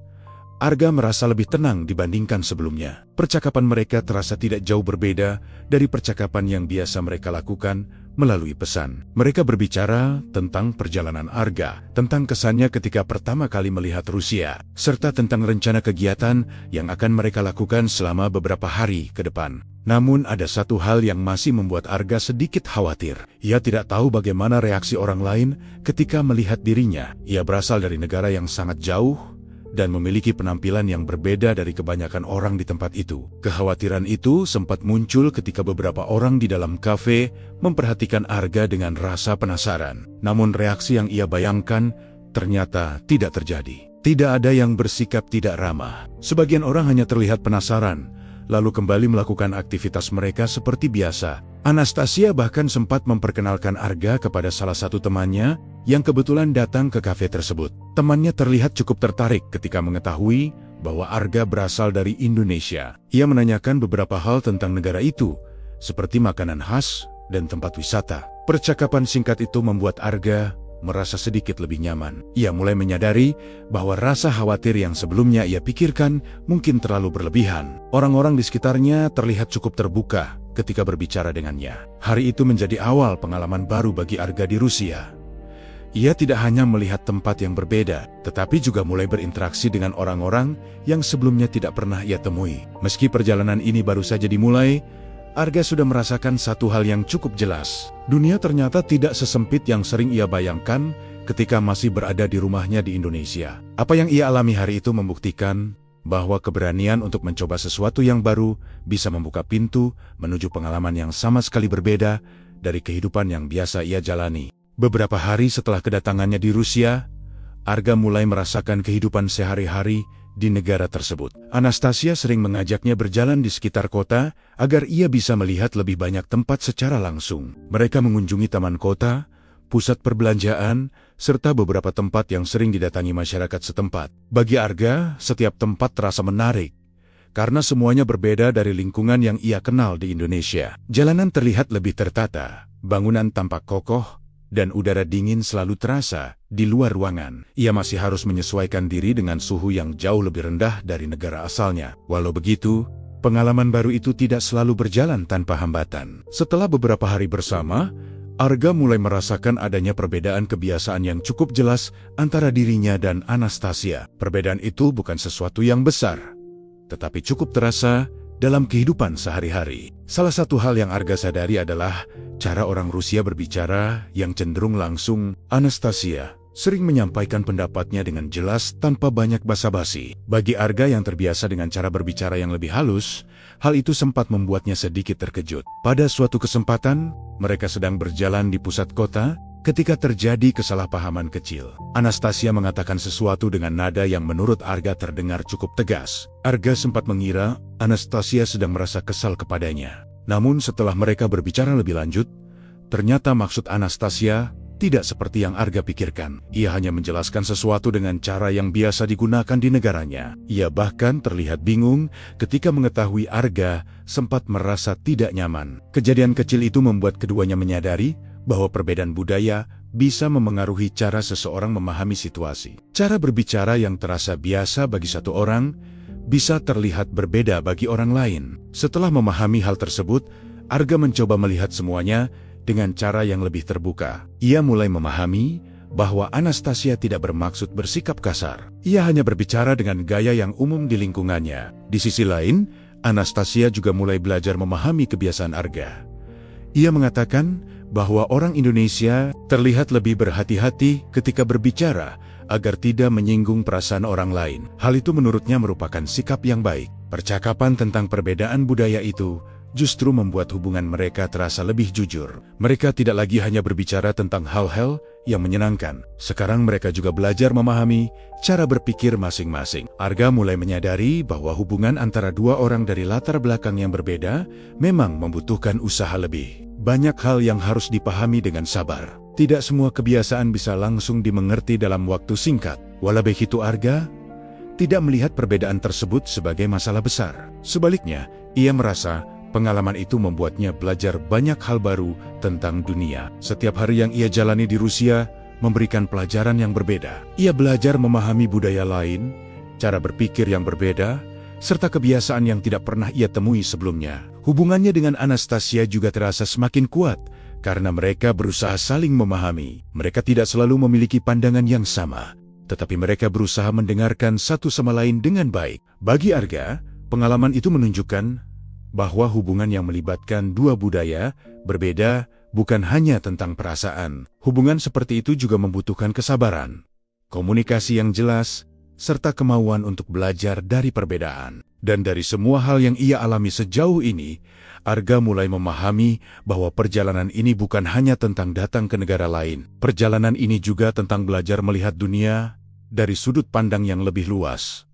Arga merasa lebih tenang dibandingkan sebelumnya. Percakapan mereka terasa tidak jauh berbeda dari percakapan yang biasa mereka lakukan melalui pesan. Mereka berbicara tentang perjalanan Arga, tentang kesannya ketika pertama kali melihat Rusia, serta tentang rencana kegiatan yang akan mereka lakukan selama beberapa hari ke depan. Namun ada satu hal yang masih membuat Arga sedikit khawatir. Ia tidak tahu bagaimana reaksi orang lain ketika melihat dirinya. Ia berasal dari negara yang sangat jauh dan memiliki penampilan yang berbeda dari kebanyakan orang di tempat itu. Kekhawatiran itu sempat muncul ketika beberapa orang di dalam kafe memperhatikan Arga dengan rasa penasaran. Namun reaksi yang ia bayangkan ternyata tidak terjadi. Tidak ada yang bersikap tidak ramah. Sebagian orang hanya terlihat penasaran, lalu kembali melakukan aktivitas mereka seperti biasa. Anastasia bahkan sempat memperkenalkan Arga kepada salah satu temannya yang kebetulan datang ke kafe tersebut. Temannya terlihat cukup tertarik ketika mengetahui bahwa Arga berasal dari Indonesia. Ia menanyakan beberapa hal tentang negara itu, seperti makanan khas dan tempat wisata. Percakapan singkat itu membuat Arga merasa sedikit lebih nyaman. Ia mulai menyadari bahwa rasa khawatir yang sebelumnya ia pikirkan mungkin terlalu berlebihan. Orang-orang di sekitarnya terlihat cukup terbuka ketika berbicara dengannya. Hari itu menjadi awal pengalaman baru bagi Arga di Rusia. Ia tidak hanya melihat tempat yang berbeda, tetapi juga mulai berinteraksi dengan orang-orang yang sebelumnya tidak pernah ia temui. Meski perjalanan ini baru saja dimulai, Arga sudah merasakan satu hal yang cukup jelas. Dunia ternyata tidak sesempit yang sering ia bayangkan ketika masih berada di rumahnya di Indonesia. Apa yang ia alami hari itu membuktikan bahwa keberanian untuk mencoba sesuatu yang baru bisa membuka pintu menuju pengalaman yang sama sekali berbeda dari kehidupan yang biasa ia jalani. Beberapa hari setelah kedatangannya di Rusia, Arga mulai merasakan kehidupan sehari-hari di negara tersebut. Anastasia sering mengajaknya berjalan di sekitar kota agar ia bisa melihat lebih banyak tempat secara langsung. Mereka mengunjungi taman kota, pusat perbelanjaan, serta beberapa tempat yang sering didatangi masyarakat setempat. Bagi Arga, setiap tempat terasa menarik, karena semuanya berbeda dari lingkungan yang ia kenal di Indonesia. Jalanan terlihat lebih tertata, bangunan tampak kokoh, dan udara dingin selalu terasa di luar ruangan. Ia masih harus menyesuaikan diri dengan suhu yang jauh lebih rendah dari negara asalnya. Walau begitu, pengalaman baru itu tidak selalu berjalan tanpa hambatan. Setelah beberapa hari bersama, Arga mulai merasakan adanya perbedaan kebiasaan yang cukup jelas antara dirinya dan Anastasia. Perbedaan itu bukan sesuatu yang besar, tetapi cukup terasa dalam kehidupan sehari-hari. Salah satu hal yang Arga sadari adalah cara orang Rusia berbicara yang cenderung langsung. Anastasia sering menyampaikan pendapatnya dengan jelas tanpa banyak basa-basi. Bagi Arga yang terbiasa dengan cara berbicara yang lebih halus, hal itu sempat membuatnya sedikit terkejut. Pada suatu kesempatan, mereka sedang berjalan di pusat kota ketika terjadi kesalahpahaman kecil. Anastasia mengatakan sesuatu dengan nada yang menurut Arga terdengar cukup tegas. Arga sempat mengira Anastasia sedang merasa kesal kepadanya. Namun setelah mereka berbicara lebih lanjut, ternyata maksud Anastasia tidak seperti yang Arga pikirkan. Ia hanya menjelaskan sesuatu dengan cara yang biasa digunakan di negaranya. Ia bahkan terlihat bingung ketika mengetahui Arga sempat merasa tidak nyaman. Kejadian kecil itu membuat keduanya menyadari bahwa perbedaan budaya bisa memengaruhi cara seseorang memahami situasi. Cara berbicara yang terasa biasa bagi satu orang bisa terlihat berbeda bagi orang lain. Setelah memahami hal tersebut, Arga mencoba melihat semuanya dengan cara yang lebih terbuka. Ia mulai memahami bahwa Anastasia tidak bermaksud bersikap kasar. Ia hanya berbicara dengan gaya yang umum di lingkungannya. Di sisi lain, Anastasia juga mulai belajar memahami kebiasaan Arga. Ia mengatakan bahwa orang Indonesia terlihat lebih berhati-hati ketika berbicara agar tidak menyinggung perasaan orang lain. Hal itu menurutnya merupakan sikap yang baik. Percakapan tentang perbedaan budaya itu justru membuat hubungan mereka terasa lebih jujur. Mereka tidak lagi hanya berbicara tentang hal-hal yang menyenangkan. Sekarang mereka juga belajar memahami cara berpikir masing-masing. Arga mulai menyadari bahwa hubungan antara dua orang dari latar belakang yang berbeda memang membutuhkan usaha lebih. Banyak hal yang harus dipahami dengan sabar. Tidak semua kebiasaan bisa langsung dimengerti dalam waktu singkat. Walau begitu, Arga tidak melihat perbedaan tersebut sebagai masalah besar. Sebaliknya, ia merasa pengalaman itu membuatnya belajar banyak hal baru tentang dunia. Setiap hari yang ia jalani di Rusia memberikan pelajaran yang berbeda. Ia belajar memahami budaya lain, cara berpikir yang berbeda, serta kebiasaan yang tidak pernah ia temui sebelumnya. Hubungannya dengan Anastasia juga terasa semakin kuat karena mereka berusaha saling memahami. Mereka tidak selalu memiliki pandangan yang sama, tetapi mereka berusaha mendengarkan satu sama lain dengan baik. Bagi Arga, pengalaman itu menunjukkan bahwa hubungan yang melibatkan dua budaya berbeda bukan hanya tentang perasaan. Hubungan seperti itu juga membutuhkan kesabaran, komunikasi yang jelas, serta kemauan untuk belajar dari perbedaan. Dan dari semua hal yang ia alami sejauh ini, Arga mulai memahami bahwa perjalanan ini bukan hanya tentang datang ke negara lain. Perjalanan ini juga tentang belajar melihat dunia dari sudut pandang yang lebih luas.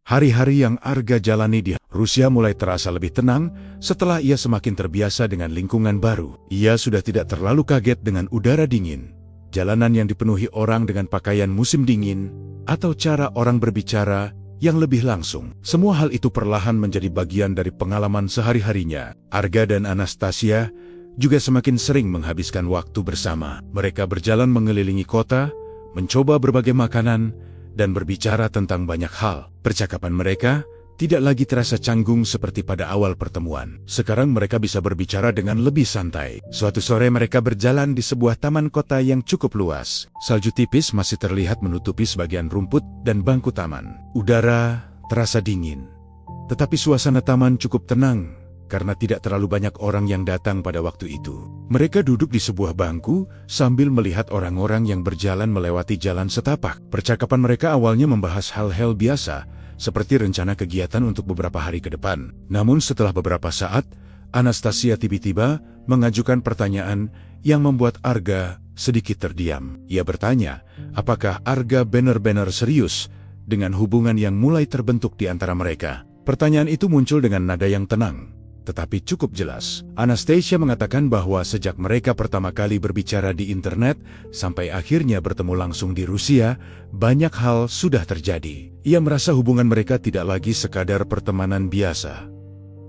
Hari-hari yang Arga jalani di Rusia mulai terasa lebih tenang setelah ia semakin terbiasa dengan lingkungan baru. Ia sudah tidak terlalu kaget dengan udara dingin, jalanan yang dipenuhi orang dengan pakaian musim dingin, atau cara orang berbicara yang lebih langsung. Semua hal itu perlahan menjadi bagian dari pengalaman sehari-harinya. Arga dan Anastasia juga semakin sering menghabiskan waktu bersama. Mereka berjalan mengelilingi kota, mencoba berbagai makanan, dan berbicara tentang banyak hal. Percakapan mereka tidak lagi terasa canggung seperti pada awal pertemuan. Sekarang mereka bisa berbicara dengan lebih santai. Suatu sore mereka berjalan di sebuah taman kota yang cukup luas. Salju tipis masih terlihat menutupi sebagian rumput dan bangku taman. Udara terasa dingin, tetapi suasana taman cukup tenang karena tidak terlalu banyak orang yang datang pada waktu itu. Mereka duduk di sebuah bangku sambil melihat orang-orang yang berjalan melewati jalan setapak. Percakapan mereka awalnya membahas hal-hal biasa, seperti rencana kegiatan untuk beberapa hari ke depan. Namun setelah beberapa saat, Anastasia tiba-tiba mengajukan pertanyaan yang membuat Arga sedikit terdiam. Ia bertanya, apakah Arga benar-benar serius dengan hubungan yang mulai terbentuk di antara mereka. Pertanyaan itu muncul dengan nada yang tenang, tetapi cukup jelas. Anastasia mengatakan bahwa sejak mereka pertama kali berbicara di internet sampai akhirnya bertemu langsung di Rusia, banyak hal sudah terjadi. Ia merasa hubungan mereka tidak lagi sekadar pertemanan biasa.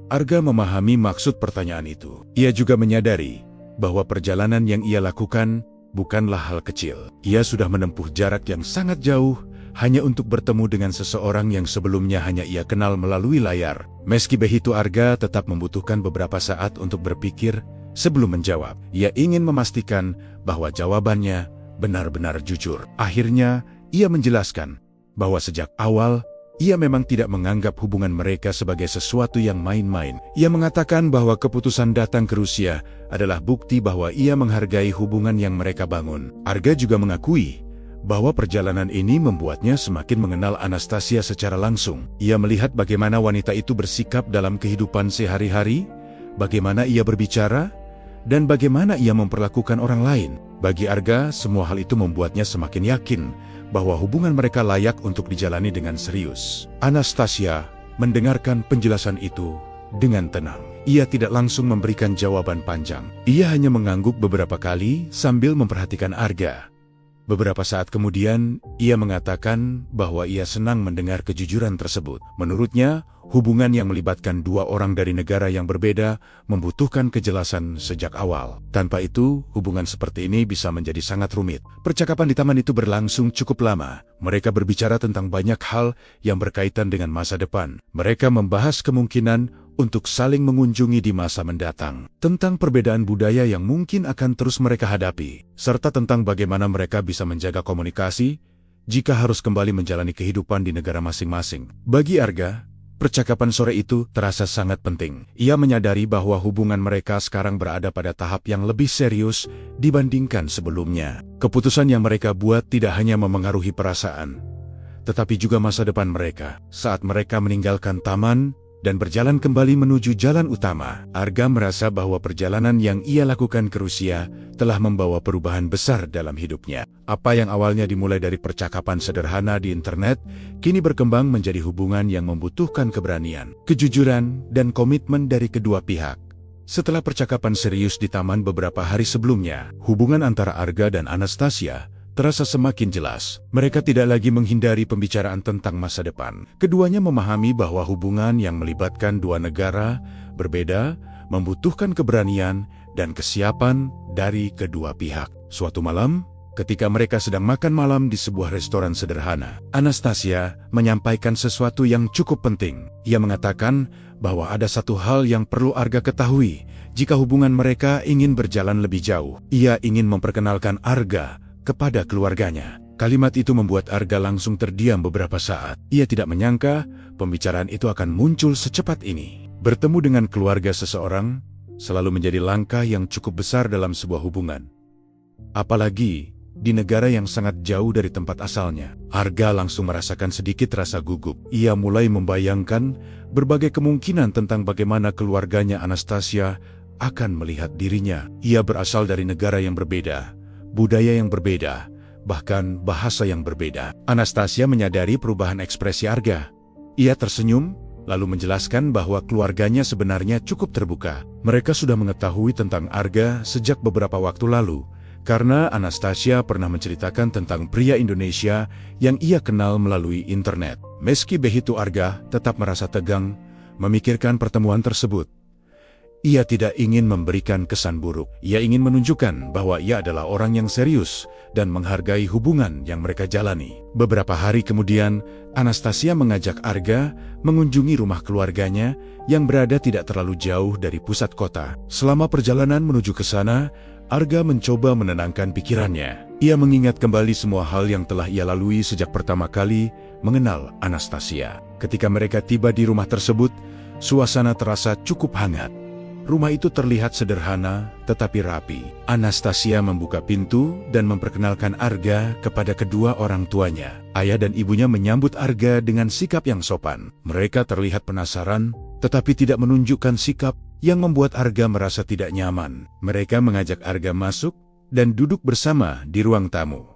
Arga memahami maksud pertanyaan itu. Ia juga menyadari bahwa perjalanan yang ia lakukan bukanlah hal kecil. Ia sudah menempuh jarak yang sangat jauh hanya untuk bertemu dengan seseorang yang sebelumnya hanya ia kenal melalui layar. Meski begitu, Arga tetap membutuhkan beberapa saat untuk berpikir sebelum menjawab. Ia ingin memastikan bahwa jawabannya benar-benar jujur. Akhirnya, ia menjelaskan bahwa sejak awal, ia memang tidak menganggap hubungan mereka sebagai sesuatu yang main-main. Ia mengatakan bahwa keputusan datang ke Rusia adalah bukti bahwa ia menghargai hubungan yang mereka bangun. Arga juga mengakui bahwa perjalanan ini membuatnya semakin mengenal Anastasia secara langsung. Ia melihat bagaimana wanita itu bersikap dalam kehidupan sehari-hari, bagaimana ia berbicara, dan bagaimana ia memperlakukan orang lain. Bagi Arga, semua hal itu membuatnya semakin yakin bahwa hubungan mereka layak untuk dijalani dengan serius. Anastasia mendengarkan penjelasan itu dengan tenang. Ia tidak langsung memberikan jawaban panjang. Ia hanya mengangguk beberapa kali sambil memperhatikan Arga. Beberapa saat kemudian, ia mengatakan bahwa ia senang mendengar kejujuran tersebut. Menurutnya, hubungan yang melibatkan dua orang dari negara yang berbeda membutuhkan kejelasan sejak awal. Tanpa itu, hubungan seperti ini bisa menjadi sangat rumit. Percakapan di taman itu berlangsung cukup lama. Mereka berbicara tentang banyak hal yang berkaitan dengan masa depan. Mereka membahas kemungkinan untuk saling mengunjungi di masa mendatang, tentang perbedaan budaya yang mungkin akan terus mereka hadapi, serta tentang bagaimana mereka bisa menjaga komunikasi jika harus kembali menjalani kehidupan di negara masing-masing. Bagi Arga, percakapan sore itu terasa sangat penting. Ia menyadari bahwa hubungan mereka sekarang berada pada tahap yang lebih serius dibandingkan sebelumnya. Keputusan yang mereka buat tidak hanya memengaruhi perasaan, tetapi juga masa depan mereka. Saat mereka meninggalkan taman dan berjalan kembali menuju jalan utama, Arga merasa bahwa perjalanan yang ia lakukan ke Rusia telah membawa perubahan besar dalam hidupnya. Apa yang awalnya dimulai dari percakapan sederhana di internet, kini berkembang menjadi hubungan yang membutuhkan keberanian, kejujuran, dan komitmen dari kedua pihak. Setelah percakapan serius di taman beberapa hari sebelumnya, hubungan antara Arga dan Anastasia terasa semakin jelas. Mereka tidak lagi menghindari pembicaraan tentang masa depan. Keduanya memahami bahwa hubungan yang melibatkan dua negara berbeda membutuhkan keberanian dan kesiapan dari kedua pihak. Suatu malam, ketika mereka sedang makan malam di sebuah restoran sederhana, Anastasia menyampaikan sesuatu yang cukup penting. Ia mengatakan bahwa ada satu hal yang perlu Arga ketahui jika hubungan mereka ingin berjalan lebih jauh. Ia ingin memperkenalkan Arga kepada keluarganya. Kalimat itu membuat Arga langsung terdiam beberapa saat. Ia tidak menyangka pembicaraan itu akan muncul secepat ini. Bertemu dengan keluarga seseorang selalu menjadi langkah yang cukup besar dalam sebuah hubungan. Apalagi di negara yang sangat jauh dari tempat asalnya. Arga langsung merasakan sedikit rasa gugup. Ia mulai membayangkan berbagai kemungkinan tentang bagaimana keluarganya Anastasia akan melihat dirinya. Ia berasal dari negara yang berbeda, budaya yang berbeda, bahkan bahasa yang berbeda. Anastasia menyadari perubahan ekspresi Arga. Ia tersenyum, lalu menjelaskan bahwa keluarganya sebenarnya cukup terbuka. Mereka sudah mengetahui tentang Arga sejak beberapa waktu lalu, karena Anastasia pernah menceritakan tentang pria Indonesia yang ia kenal melalui internet. Meski begitu, Arga tetap merasa tegang memikirkan pertemuan tersebut. Ia tidak ingin memberikan kesan buruk. Ia ingin menunjukkan bahwa ia adalah orang yang serius dan menghargai hubungan yang mereka jalani. Beberapa hari kemudian, Anastasia mengajak Arga mengunjungi rumah keluarganya yang berada tidak terlalu jauh dari pusat kota. Selama perjalanan menuju ke sana, Arga mencoba menenangkan pikirannya. Ia mengingat kembali semua hal yang telah ia lalui sejak pertama kali mengenal Anastasia. Ketika mereka tiba di rumah tersebut, suasana terasa cukup hangat. Rumah itu terlihat sederhana tetapi rapi. Anastasia membuka pintu dan memperkenalkan Arga kepada kedua orang tuanya. Ayah dan ibunya menyambut Arga dengan sikap yang sopan. Mereka terlihat penasaran tetapi tidak menunjukkan sikap yang membuat Arga merasa tidak nyaman. Mereka mengajak Arga masuk dan duduk bersama di ruang tamu.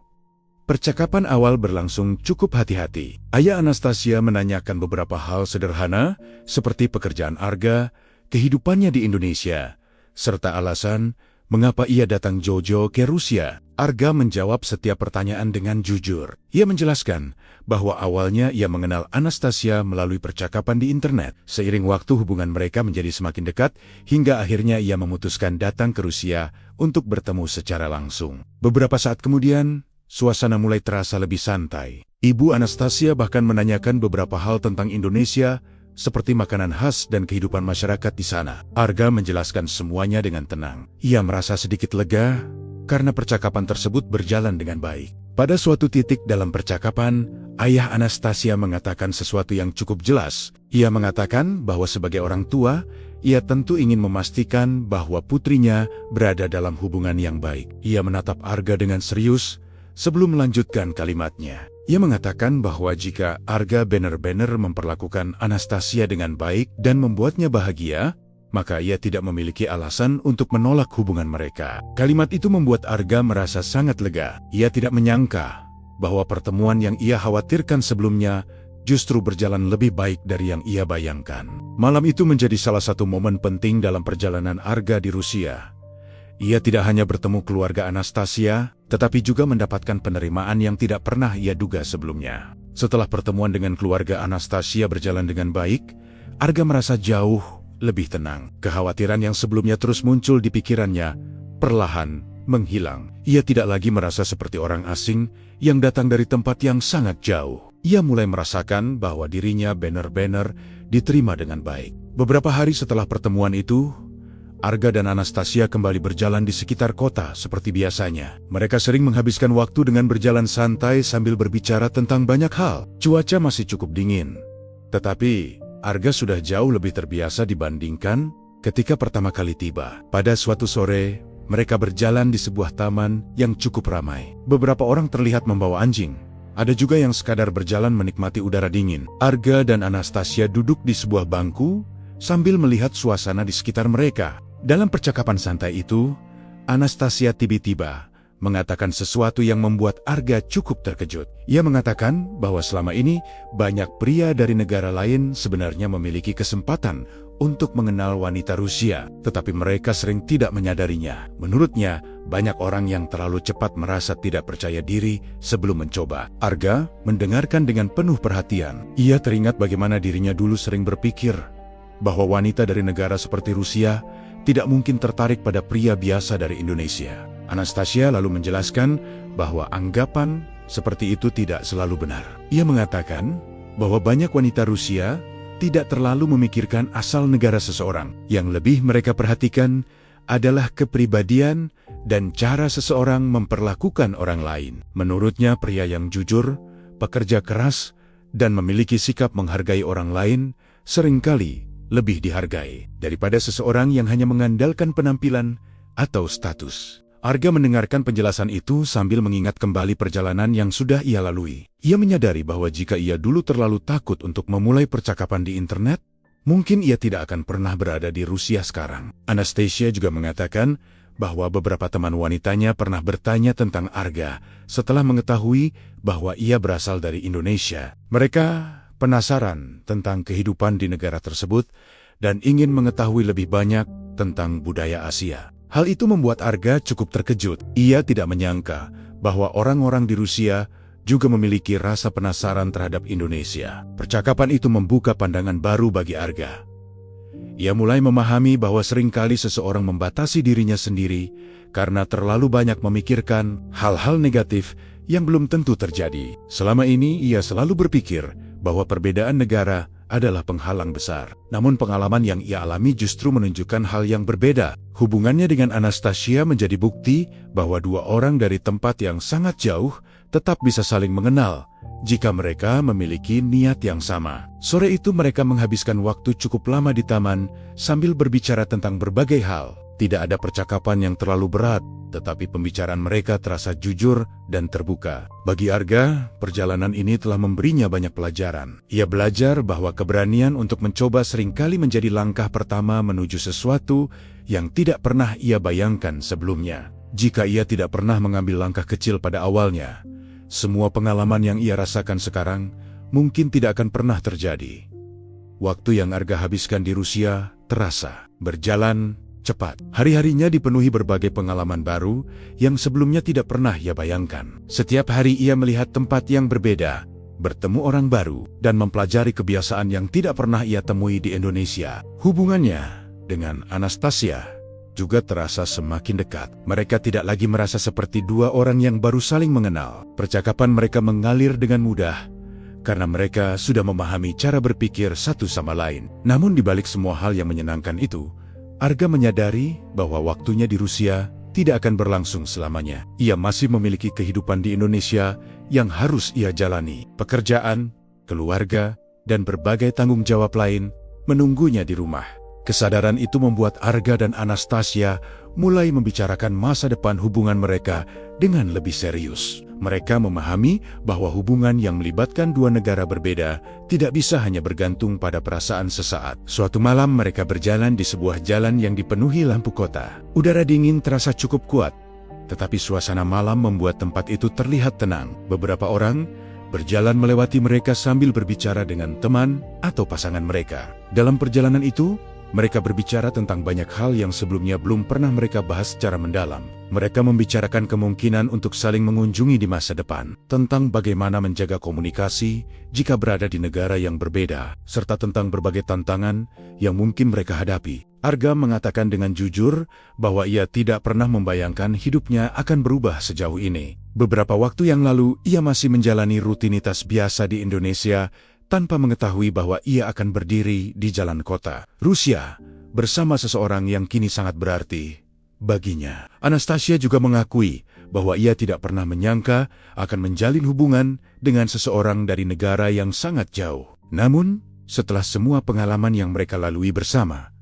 Percakapan awal berlangsung cukup hati-hati. Ayah Anastasia menanyakan beberapa hal sederhana seperti pekerjaan Arga, kehidupannya di Indonesia, serta alasan mengapa ia datang jauh-jauh ke Rusia. Arga menjawab setiap pertanyaan dengan jujur. Ia menjelaskan bahwa awalnya ia mengenal Anastasia melalui percakapan di internet. Seiring waktu hubungan mereka menjadi semakin dekat, hingga akhirnya ia memutuskan datang ke Rusia untuk bertemu secara langsung. Beberapa saat kemudian, suasana mulai terasa lebih santai. Ibu Anastasia bahkan menanyakan beberapa hal tentang Indonesia, seperti makanan khas dan kehidupan masyarakat di sana. Arga menjelaskan semuanya dengan tenang. Ia merasa sedikit lega karena percakapan tersebut berjalan dengan baik. Pada suatu titik dalam percakapan, ayah Anastasia mengatakan sesuatu yang cukup jelas. Ia mengatakan bahwa sebagai orang tua, ia tentu ingin memastikan bahwa putrinya berada dalam hubungan yang baik. Ia menatap Arga dengan serius sebelum melanjutkan kalimatnya. Ia mengatakan bahwa jika Arga benar-benar memperlakukan Anastasia dengan baik dan membuatnya bahagia, maka ia tidak memiliki alasan untuk menolak hubungan mereka. Kalimat itu membuat Arga merasa sangat lega. Ia tidak menyangka bahwa pertemuan yang ia khawatirkan sebelumnya justru berjalan lebih baik dari yang ia bayangkan. Malam itu menjadi salah satu momen penting dalam perjalanan Arga di Rusia. Ia tidak hanya bertemu keluarga Anastasia, tetapi juga mendapatkan penerimaan yang tidak pernah ia duga sebelumnya. Setelah pertemuan dengan keluarga Anastasia berjalan dengan baik, Arga merasa jauh lebih tenang. Kekhawatiran yang sebelumnya terus muncul di pikirannya perlahan menghilang. Ia tidak lagi merasa seperti orang asing yang datang dari tempat yang sangat jauh. Ia mulai merasakan bahwa dirinya benar-benar diterima dengan baik. Beberapa hari setelah pertemuan itu, Arga dan Anastasia kembali berjalan di sekitar kota seperti biasanya. Mereka sering menghabiskan waktu dengan berjalan santai sambil berbicara tentang banyak hal. Cuaca masih cukup dingin, tetapi Arga sudah jauh lebih terbiasa dibandingkan ketika pertama kali tiba. Pada suatu sore, mereka berjalan di sebuah taman yang cukup ramai. Beberapa orang terlihat membawa anjing. Ada juga yang sekadar berjalan menikmati udara dingin. Arga dan Anastasia duduk di sebuah bangku sambil melihat suasana di sekitar mereka. Dalam percakapan santai itu, Anastasia tiba-tiba mengatakan sesuatu yang membuat Arga cukup terkejut. Ia mengatakan bahwa selama ini banyak pria dari negara lain sebenarnya memiliki kesempatan untuk mengenal wanita Rusia, tetapi mereka sering tidak menyadarinya. Menurutnya, banyak orang yang terlalu cepat merasa tidak percaya diri sebelum mencoba. Arga mendengarkan dengan penuh perhatian. Ia teringat bagaimana dirinya dulu sering berpikir bahwa wanita dari negara seperti Rusia tidak mungkin tertarik pada pria biasa dari Indonesia. Anastasia lalu menjelaskan bahwa anggapan seperti itu tidak selalu benar. Ia mengatakan bahwa banyak wanita Rusia tidak terlalu memikirkan asal negara seseorang. Yang lebih mereka perhatikan adalah kepribadian dan cara seseorang memperlakukan orang lain. Menurutnya, pria yang jujur, pekerja keras, dan memiliki sikap menghargai orang lain seringkali lebih dihargai daripada seseorang yang hanya mengandalkan penampilan atau status. Arga mendengarkan penjelasan itu sambil mengingat kembali perjalanan yang sudah ia lalui. Ia menyadari bahwa jika ia dulu terlalu takut untuk memulai percakapan di internet, mungkin ia tidak akan pernah berada di Rusia sekarang. Anastasia juga mengatakan bahwa beberapa teman wanitanya pernah bertanya tentang Arga setelah mengetahui bahwa ia berasal dari Indonesia. Mereka penasaran tentang kehidupan di negara tersebut dan ingin mengetahui lebih banyak tentang budaya Asia. Hal itu membuat Arga cukup terkejut. Ia tidak menyangka bahwa orang-orang di Rusia juga memiliki rasa penasaran terhadap Indonesia. Percakapan itu membuka pandangan baru bagi Arga. Ia mulai memahami bahwa seringkali seseorang membatasi dirinya sendiri karena terlalu banyak memikirkan hal-hal negatif yang belum tentu terjadi. Selama ini ia selalu berpikir bahwa perbedaan negara adalah penghalang besar. Namun pengalaman yang ia alami justru menunjukkan hal yang berbeda. Hubungannya dengan Anastasia menjadi bukti bahwa dua orang dari tempat yang sangat jauh tetap bisa saling mengenal jika mereka memiliki niat yang sama. Sore itu mereka menghabiskan waktu cukup lama di taman sambil berbicara tentang berbagai hal. Tidak ada percakapan yang terlalu berat, tetapi pembicaraan mereka terasa jujur dan terbuka. Bagi Arga, perjalanan ini telah memberinya banyak pelajaran. Ia belajar bahwa keberanian untuk mencoba seringkali menjadi langkah pertama menuju sesuatu yang tidak pernah ia bayangkan sebelumnya. Jika ia tidak pernah mengambil langkah kecil pada awalnya, semua pengalaman yang ia rasakan sekarang mungkin tidak akan pernah terjadi. Waktu yang Arga habiskan di Rusia terasa berjalan cepat. Hari-harinya dipenuhi berbagai pengalaman baru yang sebelumnya tidak pernah ia bayangkan. Setiap hari ia melihat tempat yang berbeda, bertemu orang baru, dan mempelajari kebiasaan yang tidak pernah ia temui di Indonesia. Hubungannya dengan Anastasia juga terasa semakin dekat. Mereka tidak lagi merasa seperti dua orang yang baru saling mengenal. Percakapan mereka mengalir dengan mudah karena mereka sudah memahami cara berpikir satu sama lain. Namun di balik semua hal yang menyenangkan itu, Arga menyadari bahwa waktunya di Rusia tidak akan berlangsung selamanya. Ia masih memiliki kehidupan di Indonesia yang harus ia jalani. Pekerjaan, keluarga, dan berbagai tanggung jawab lain menunggunya di rumah. Kesadaran itu membuat Arga dan Anastasia mulai membicarakan masa depan hubungan mereka dengan lebih serius. Mereka memahami bahwa hubungan yang melibatkan dua negara berbeda tidak bisa hanya bergantung pada perasaan sesaat. Suatu malam mereka berjalan di sebuah jalan yang dipenuhi lampu kota. Udara dingin terasa cukup kuat, tetapi suasana malam membuat tempat itu terlihat tenang. Beberapa orang berjalan melewati mereka sambil berbicara dengan teman atau pasangan mereka. Dalam perjalanan itu, mereka berbicara tentang banyak hal yang sebelumnya belum pernah mereka bahas secara mendalam. Mereka membicarakan kemungkinan untuk saling mengunjungi di masa depan, tentang bagaimana menjaga komunikasi jika berada di negara yang berbeda, serta tentang berbagai tantangan yang mungkin mereka hadapi. Arga mengatakan dengan jujur bahwa ia tidak pernah membayangkan hidupnya akan berubah sejauh ini. Beberapa waktu yang lalu, ia masih menjalani rutinitas biasa di Indonesia tanpa mengetahui bahwa ia akan berdiri di jalan kota Rusia bersama seseorang yang kini sangat berarti baginya. Anastasia juga mengakui bahwa ia tidak pernah menyangka akan menjalin hubungan dengan seseorang dari negara yang sangat jauh. Namun, setelah semua pengalaman yang mereka lalui bersama,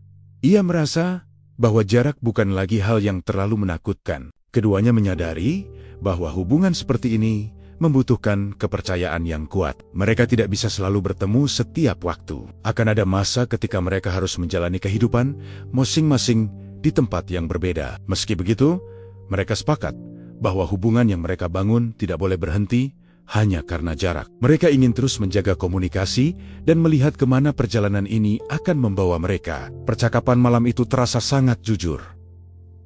ia merasa bahwa jarak bukan lagi hal yang terlalu menakutkan. Keduanya menyadari bahwa hubungan seperti ini membutuhkan kepercayaan yang kuat. Mereka tidak bisa selalu bertemu setiap waktu. Akan ada masa ketika mereka harus menjalani kehidupan masing-masing di tempat yang berbeda. Meski begitu, mereka sepakat bahwa hubungan yang mereka bangun tidak boleh berhenti hanya karena jarak. Mereka ingin terus menjaga komunikasi dan melihat kemana perjalanan ini akan membawa mereka. Percakapan malam itu terasa sangat jujur.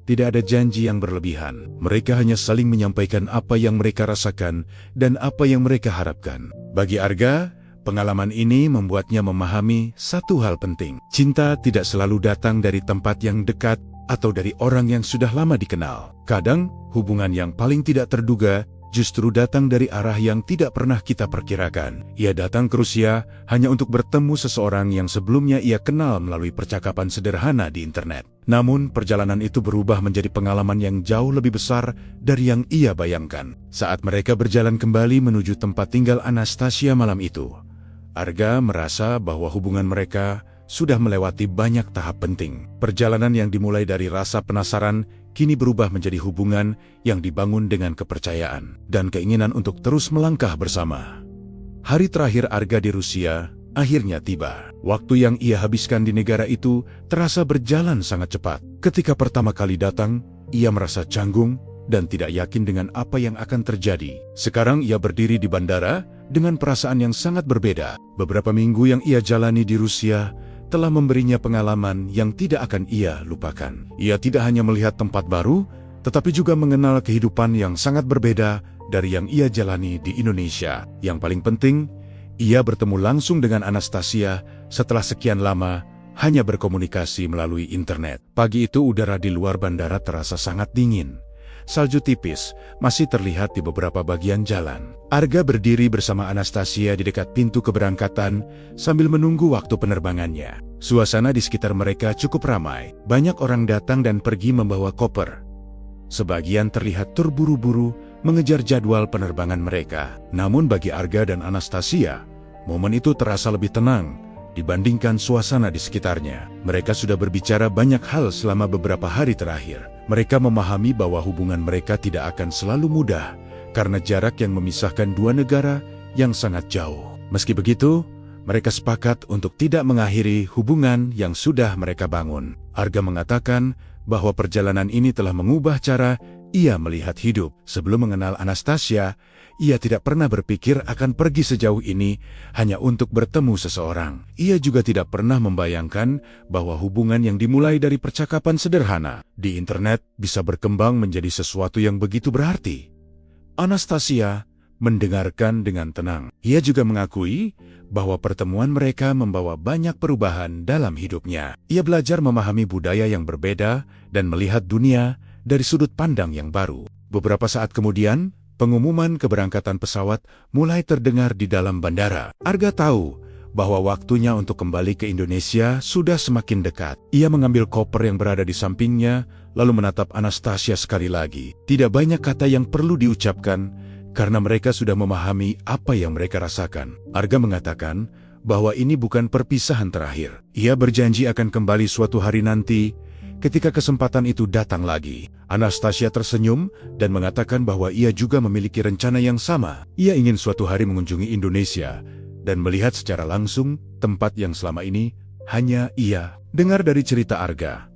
Tidak ada janji yang berlebihan. Mereka hanya saling menyampaikan apa yang mereka rasakan dan apa yang mereka harapkan. Bagi Arga, pengalaman ini membuatnya memahami satu hal penting. Cinta tidak selalu datang dari tempat yang dekat atau dari orang yang sudah lama dikenal. Kadang, hubungan yang paling tidak terduga justru datang dari arah yang tidak pernah kita perkirakan. Ia datang ke Rusia hanya untuk bertemu seseorang yang sebelumnya ia kenal melalui percakapan sederhana di internet. Namun, perjalanan itu berubah menjadi pengalaman yang jauh lebih besar dari yang ia bayangkan. Saat mereka berjalan kembali menuju tempat tinggal Anastasia malam itu, Arga merasa bahwa hubungan mereka sudah melewati banyak tahap penting. Perjalanan yang dimulai dari rasa penasaran kini berubah menjadi hubungan yang dibangun dengan kepercayaan dan keinginan untuk terus melangkah bersama. Hari terakhir Arga di Rusia akhirnya tiba. Waktu yang ia habiskan di negara itu terasa berjalan sangat cepat. Ketika pertama kali datang, ia merasa canggung dan tidak yakin dengan apa yang akan terjadi. Sekarang ia berdiri di bandara dengan perasaan yang sangat berbeda. Beberapa minggu yang ia jalani di Rusia telah memberinya pengalaman yang tidak akan ia lupakan. Ia tidak hanya melihat tempat baru, tetapi juga mengenal kehidupan yang sangat berbeda dari yang ia jalani di Indonesia. Yang paling penting, ia bertemu langsung dengan Anastasia setelah sekian lama hanya berkomunikasi melalui internet. Pagi itu udara di luar bandara terasa sangat dingin. Salju tipis masih terlihat di beberapa bagian jalan. Arga berdiri bersama Anastasia di dekat pintu keberangkatan sambil menunggu waktu penerbangannya. Suasana di sekitar mereka cukup ramai. Banyak orang datang dan pergi membawa koper. Sebagian terlihat terburu-buru mengejar jadwal penerbangan mereka. Namun bagi Arga dan Anastasia, momen itu terasa lebih tenang dibandingkan suasana di sekitarnya. Mereka sudah berbicara banyak hal selama beberapa hari terakhir. Mereka memahami bahwa hubungan mereka tidak akan selalu mudah karena jarak yang memisahkan dua negara yang sangat jauh. Meski begitu, mereka sepakat untuk tidak mengakhiri hubungan yang sudah mereka bangun. Arga mengatakan bahwa perjalanan ini telah mengubah cara ia melihat hidup. Sebelum mengenal Anastasia, ia tidak pernah berpikir akan pergi sejauh ini hanya untuk bertemu seseorang. Ia juga tidak pernah membayangkan bahwa hubungan yang dimulai dari percakapan sederhana di internet bisa berkembang menjadi sesuatu yang begitu berarti. Anastasia mendengarkan dengan tenang. Ia juga mengakui bahwa pertemuan mereka membawa banyak perubahan dalam hidupnya. Ia belajar memahami budaya yang berbeda dan melihat dunia dari sudut pandang yang baru. Beberapa saat kemudian, pengumuman keberangkatan pesawat mulai terdengar di dalam bandara. Arga tahu bahwa waktunya untuk kembali ke Indonesia sudah semakin dekat. Ia mengambil koper yang berada di sampingnya, lalu menatap Anastasia sekali lagi. Tidak banyak kata yang perlu diucapkan, karena mereka sudah memahami apa yang mereka rasakan. Arga mengatakan bahwa ini bukan perpisahan terakhir. Ia berjanji akan kembali suatu hari nanti, ketika kesempatan itu datang lagi. Anastasia tersenyum dan mengatakan bahwa ia juga memiliki rencana yang sama. Ia ingin suatu hari mengunjungi Indonesia dan melihat secara langsung tempat yang selama ini hanya ia dengar dari cerita Arga.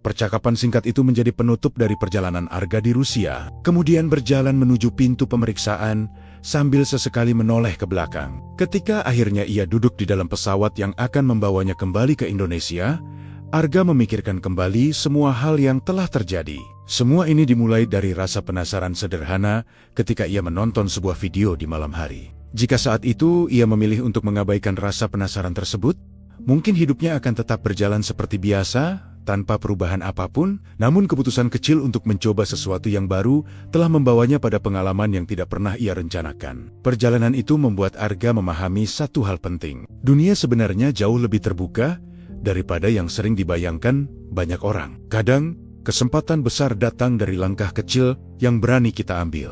Percakapan singkat itu menjadi penutup dari perjalanan Arga di Rusia. Kemudian berjalan menuju pintu pemeriksaan sambil sesekali menoleh ke belakang. Ketika akhirnya ia duduk di dalam pesawat yang akan membawanya kembali ke Indonesia, Arga memikirkan kembali semua hal yang telah terjadi. Semua ini dimulai dari rasa penasaran sederhana ketika ia menonton sebuah video di malam hari. Jika saat itu ia memilih untuk mengabaikan rasa penasaran tersebut, mungkin hidupnya akan tetap berjalan seperti biasa, tanpa perubahan apapun. Namun keputusan kecil untuk mencoba sesuatu yang baru telah membawanya pada pengalaman yang tidak pernah ia rencanakan. Perjalanan itu membuat Arga memahami satu hal penting. Dunia sebenarnya jauh lebih terbuka daripada yang sering dibayangkan banyak orang. Kadang, kesempatan besar datang dari langkah kecil yang berani kita ambil.